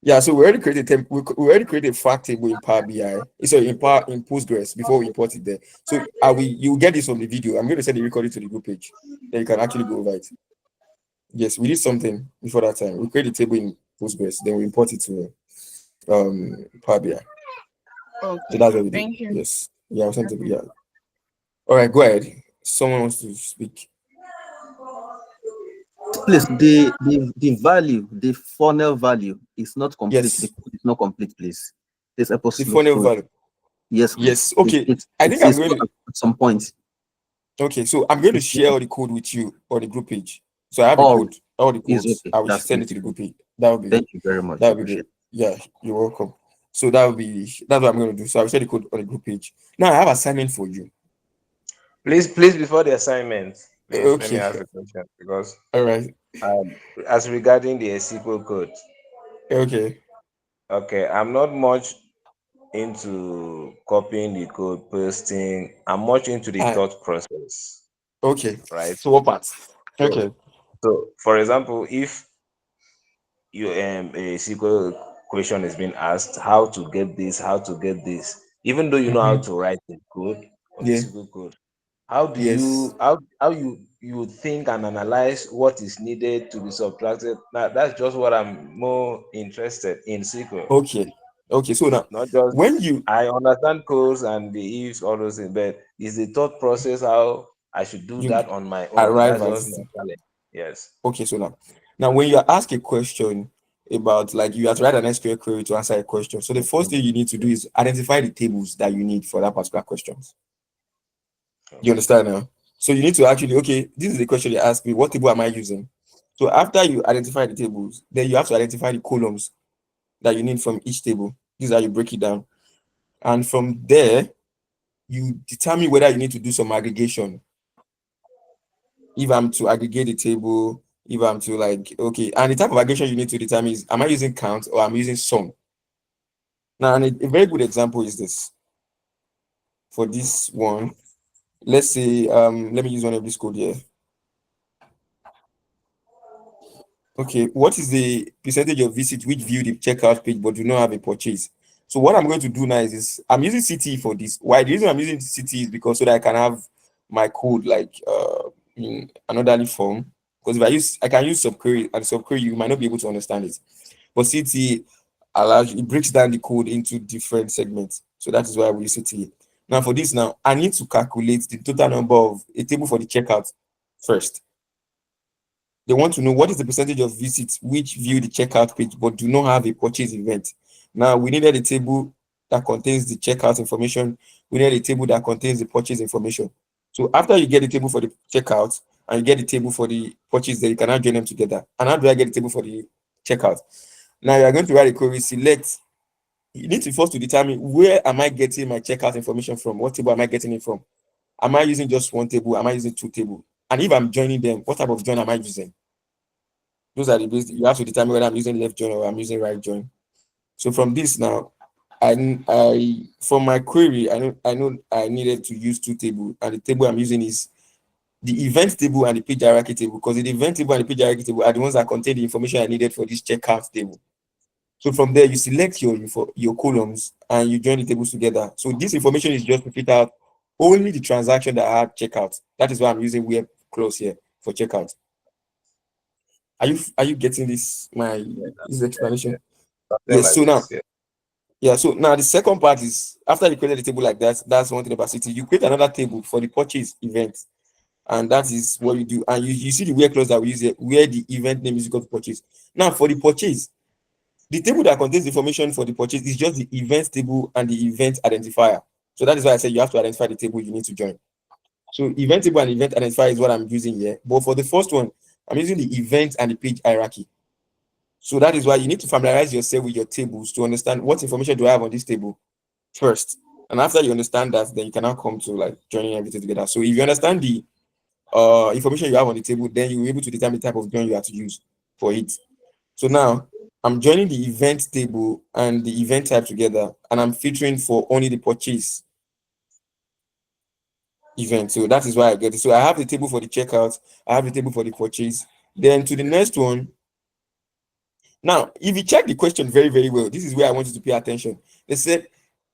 Yeah, so we already created we already created a fact table in Power BI. Sorry, in Postgres before we import it there. So you get this from the video. I'm going to send the recording to the group page. Then you can actually go over it. Yes, we did something before that time. We create a table in Postgres, then we import it to Power BI. So Okay, that's what we did. thank you. Yes. Yeah, I'll send it. Yeah. All right, go ahead. Someone wants to speak. Please, the value, the funnel value is not complete. The Yes. code is not complete, please. Let's help us The look funnel through it. value. Yes, please. Yes. Okay. I It think I'm says going to at some point. okay, so I'm going to share all the code with you on the group page. So I have the All code, all the is codes. okay. I will That's send it to the beautiful. group page. Thank you very much. That I would be appreciate great. Yeah, you're welcome. So that's what I'm going to do. So I'll share the code on the group page. Now I have assignment for you. Please, before the assignment, please let me Okay. ask a question because All right. um, as regarding the SQL code, Okay. okay, I'm not much into copying the code, pasting. I'm much into the Uh, thought process, okay. right? So what part? So, Okay. so for example, if you a SQL question is being asked, how to get this, how to get this, even though you know how Mm-hmm. to write the code or the Yeah. SQL code, how do Yes. you how you think and analyze what is needed to be subtracted? Now that's just what I'm more interested in SQL. Okay. Okay. So now Not just when you I understand codes and the ifs, all those things, but is the thought process how I should do you that on my own? arrive That's at just my challenge. Yes. okay, so now when you ask a question about like you have to write an SQL query to answer a question. So the first thing you need to do is identify the tables that you need for that particular question. You Okay. understand now? So you need to actually, okay, this is the question you ask me, what table am I using? So after you identify the tables, then you have to identify the columns that you need from each table. This is how you break it down. And from there, you determine whether you need to do some aggregation. If I'm to aggregate the table, if I'm to like, okay, and the type of aggregation you need to determine is, am I using count or I'm using sum? Now, and a very good example is this. For this one, let's say, let me use one of this code here. Okay, what is the percentage of visits which view the checkout page but do not have a purchase? So what I'm going to do now is I'm using CT for this. Why? The reason I'm using CT is because so that I can have my code like in another form. Because if I can use subquery and subquery, you might not be able to understand it. But CT allows it breaks down the code into different segments. So that is why we use CT. Now for this now, I need to calculate the total number of a table for the checkout first. They want to know what is the percentage of visits which view the checkout page but do not have a purchase event. Now we needed a table that contains the checkout information. We need a table that contains the purchase information. So after you get the table for the checkout and you get the table for the purchase, then you can now join them together. And how do I get the table for the checkout. Now you are going to write a query, select. You need to first to determine where am I getting my checkout information from? What table am I getting it from? Am I using just one table? Am I using two tables? And if I'm joining them, what type of join am I using? Those are the basic. You have to determine whether I'm using left join or I'm using right join. So from this now, I for my query, I know I needed to use two tables, and the table I'm using is the event table and the page hierarchy table, because the event table and the page hierarchy table are the ones that contain the information I needed for this checkout table. So from there, you select your columns and you join the tables together. So this information is just to fit out only the transaction that I had checkout. That is why I'm using where clause here for checkout. Are you getting this? This explanation? Something Yes. like So now, this. Yeah. yeah. So now the second part is after you created the table like that. That's one thing about City. You create another table for the purchase event, and that is what you do. And you see the where clause that we use here, where the event name is equal to purchase. Now for the purchase, the table that contains the information for the purchase is just the event table and the event identifier. So that is why I said you have to identify the table you need to join. So event table and event identifier is what I'm using here. But for the first one, I'm using the event and the page hierarchy. So that is why you need to familiarize yourself with your tables to understand what information do I have on this table first. And after you understand that, then you can now come to like joining everything together. So if you understand the information you have on the table, then you'll be able to determine the type of join you have to use for it. So now I'm joining the event table and the event type together, and I'm filtering for only the purchase event. So that is why I get it. So I have the table for the checkout, I have the table for the purchase. Then to the next one. Now, if you check the question very, very well, this is where I want you to pay attention. They said,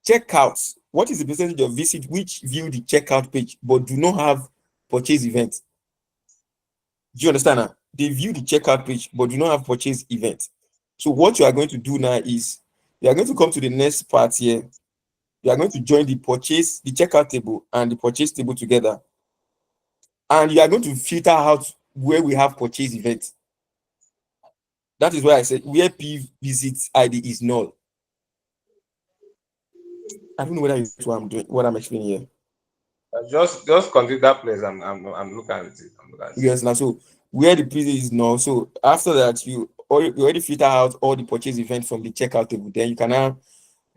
checkouts. What is the percentage of visit which view the checkout page but do not have purchase event? Do you understand now? They view the checkout page but do not have purchase event. So what you are going to do now is you are going to come to the next part here. You are going to join the checkout table and the purchase table together. And you are going to filter out where we have purchase event. That is why I said where P visit ID is null. I don't know whether you know what I'm doing, what I'm explaining here. Just continue that place. I'm looking at it. I'm looking at it. Yes, now so where the prison is now. So after that, you already filter out all the purchase event from the checkout table. Then you can now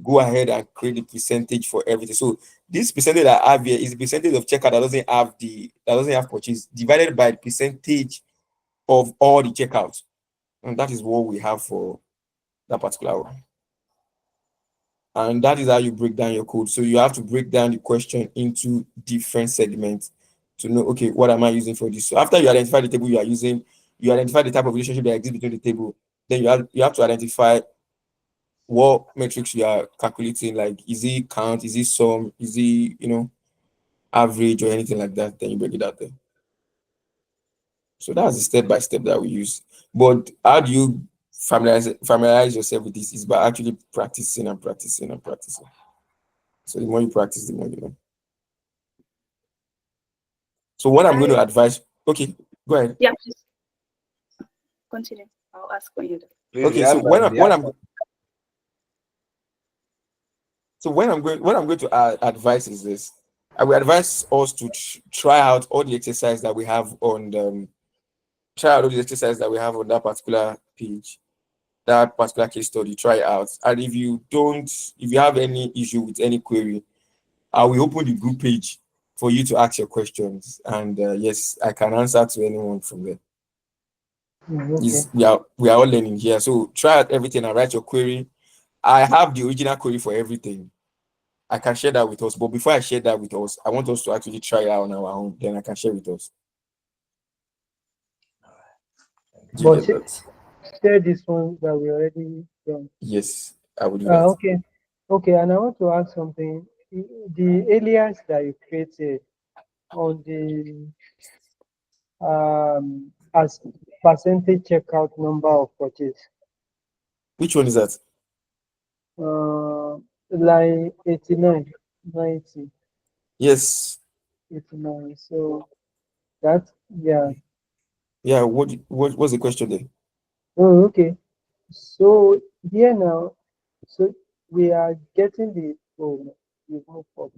go ahead and create the percentage for everything. So this percentage that I have here is the percentage of checkout that doesn't have purchase divided by the percentage of all the checkouts. And that is what we have for that particular one. And that is how you break down your code. So you have to break down the question into different segments to know, okay, what am I using for this? So after you identify the table you are using, you identify the type of relationship that exists between the table, then you have to identify what metrics you are calculating, like is it count, is it sum, is it average or anything like that, then you break it out there. So that's the step by step that we use. But how do you familiarize yourself with this? Is by actually practicing and practicing and practicing. So the more you practice, the more you know. So what I'm going to advise, okay, go ahead. Yeah, please continue. I'll ask when you're done. Please, Okay, so what I'm going to advise is this. I will advise us to try out all the exercise that we have on that particular page, that particular case study. Try it out, and if you have any issue with any query, I will open the group page for you to ask your questions, and yes, I can answer to anyone from there. Okay. We are all learning here, so try out everything and write your query. I have the original query for everything. I can share that with us, but before I share that with us, I want us to actually try it out on our own. Then I can share with us. Do you But get that? share this one that we already done. Yes, I will do that. Okay. Okay, and I want to ask something. The alias that you created on the as percentage checkout number of purchase, Which one is that? line 89, 90, Yes. 89. So that, yeah. Yeah. What's the question there? Oh, okay. So here now, so we are getting the, oh, no, you've moved forward.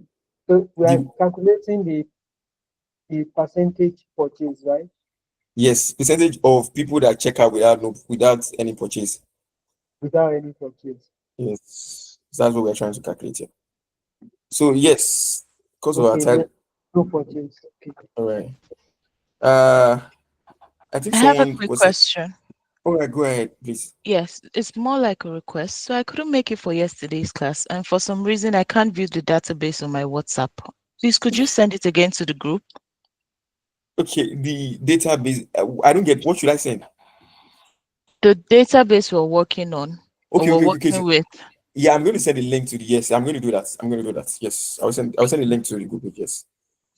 So we are The calculating the percentage purchase, right? Yes, percentage of people that check out without any purchase. without any purchase. Yes, that's what we're trying to calculate here. So yes, because of our Okay, time. no purchase. Okay. All right. Uh, I think I have a someone quick was it. question. All right, go ahead, please. Yes, it's more like a request. So I couldn't make it for yesterday's class, and for some reason I can't view the database on my WhatsApp. Please, could you send it again to the group? Okay, the database. I don't get. What should I send? The database we're working on or Okay, we're okay, okay. working with. Yeah, I'm going to send a link to the. Yes, I'm going to do that. I'm going to do that. Yes, I'll send a link to the group. Yes.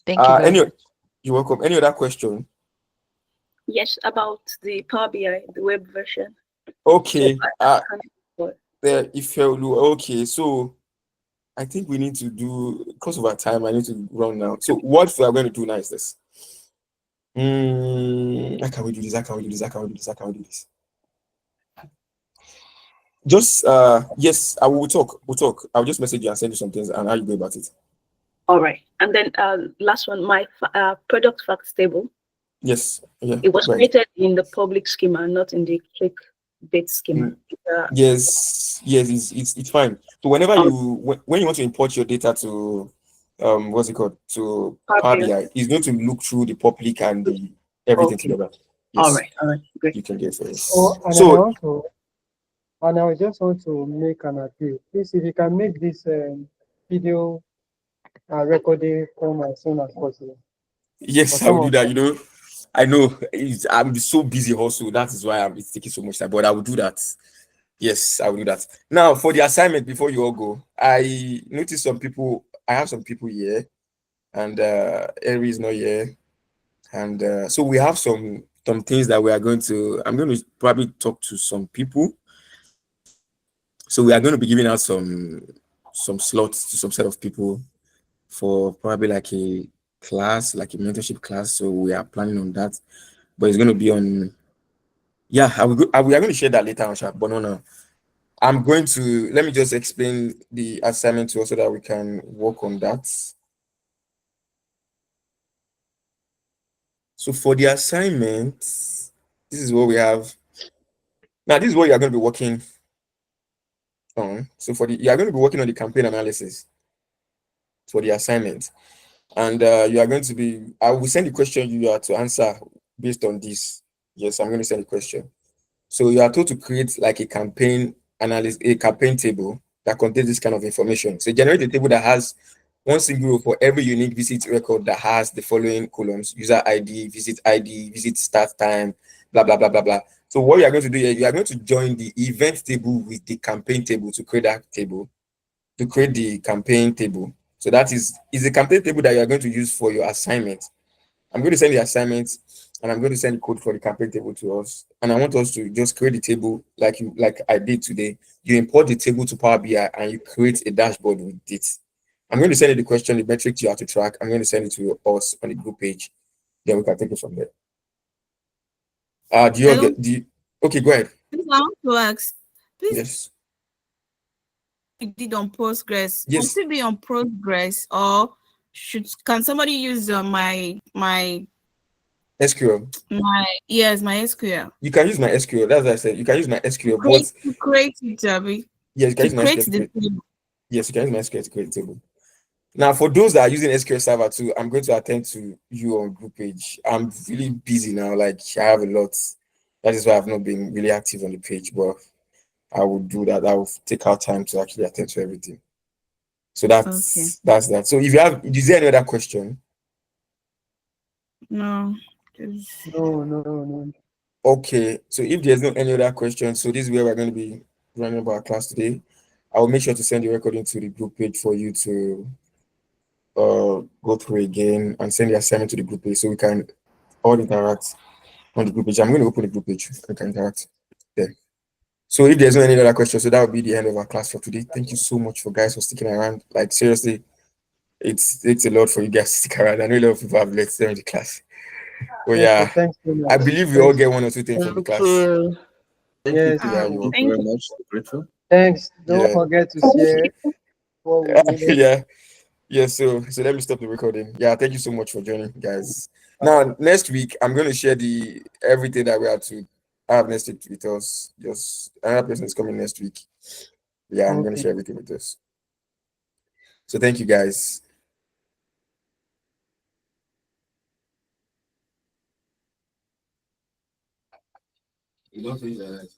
Thank you very Any. much. You're welcome. Any other question? Yes, about the Power BI, the web version. So Okay. I can There, if you okay, so I think we need to do because of our time. I need to run now. So what we are going to do now is this. How can we do this? How can we do this? How can we do this? How can we do this? Just yes, I will talk. We'll talk. I'll just message you and send you some things and how you go about it. All right. And then last one, my product facts table. Yes. Yeah. It was Right. created in the public schema, not in the clickbait schema. Yes. Yes. It's fine. So whenever Oh, when you want to import your data to what's it called to Power Power BI. BI, it's going to look through the public and the everything Okay. together. All Yes. right. Great. You can get for it. Oh, and So I just want to make an appeal. Please, if you can make this video recording come as soon as possible. For yes, I some will do of that. I know I'm so busy also. That is why it's taking so much time. But I will do that. Yes, I will do that. Now, for the assignment, before you all go, I noticed some people. I have some people here, and Eri is not here, and so we have some things that we are going to. I'm going to probably talk to some people. So we are going to be giving out some slots to some set of people for probably like a class, like a mentorship class. So we are planning on that, but it's going to be on. Yeah, we are going to share that later on, Sha, but no, no. I'm going to let me just explain the assignment to us so that we can work on that. So for the assignment, this is what we have. Now, this is what you are going to be working on. So you are going to be working on the campaign analysis for the assignment. And you are going to be, I will send the question you are to answer based on this. Yes, I'm going to send the question. So you are told to create like a campaign analysis, a campaign table that contains this kind of information. So generate a table that has one single row for every unique visit record that has the following columns: user ID, visit start time, blah blah blah blah blah. So what you are going to do here, you are going to join the event table with the campaign table to create that table, to create the campaign table. So that is the campaign table that you are going to use for your assignment. I'm going to send the assignment and I'm going to send the code for the campaign table to us. And I want us to just create the table like I did today. You import the table to Power BI and you create a dashboard with it. I'm going to send you the question, the metrics you have to track. I'm going to send it to us on the group page. Then we can take it from there. Do you all Hello. Okay, go ahead. Please, I want to ask. Please, Yes. you did on Postgres. Yes. Must it be on Postgres or can somebody use my SQL. my SQL? You can use my SQL. That's what I said. You can use my SQL, but To create it, Abby. yes, you can To use my create SQL. the table. Yes, you can use my SQL to create a table. Now, for those that are using SQL Server too, I'm going to attend to you on group page. I'm really busy now. Like I have a lot. That is why I've not been really active on the page, but I will do that. I will take out time to actually attend to everything. So Okay. that's that. So if you have, is there any other question? No. no. Okay. So if there's no any other question, so this is where we're going to be running about our class today. I will make sure to send the recording to the group page for you to go through again and send the assignment to the group page so we can all interact on the group page. I'm going to open the group page. We can interact there. So if there's no any other questions, so that will be the end of our class for today. Thank you so much for guys for sticking around. Like seriously, it's a lot for you guys to stick around. I know a lot of people have left during the class. But yeah, Thanks so much. I believe we all get one or two things from the class. Thank Yes. you. Yeah, Thank you're you welcome. very much. Grateful. Thanks. Don't Yeah. forget to share what we learned. Yeah. So let me stop the recording. Yeah, thank you so much for joining, guys. Now, next week, I'm going to share the everything that we have to have next week with us. Just another person is coming next week. Yeah, I'm going to Okay. share everything with us. So thank you, guys. You don't finish that.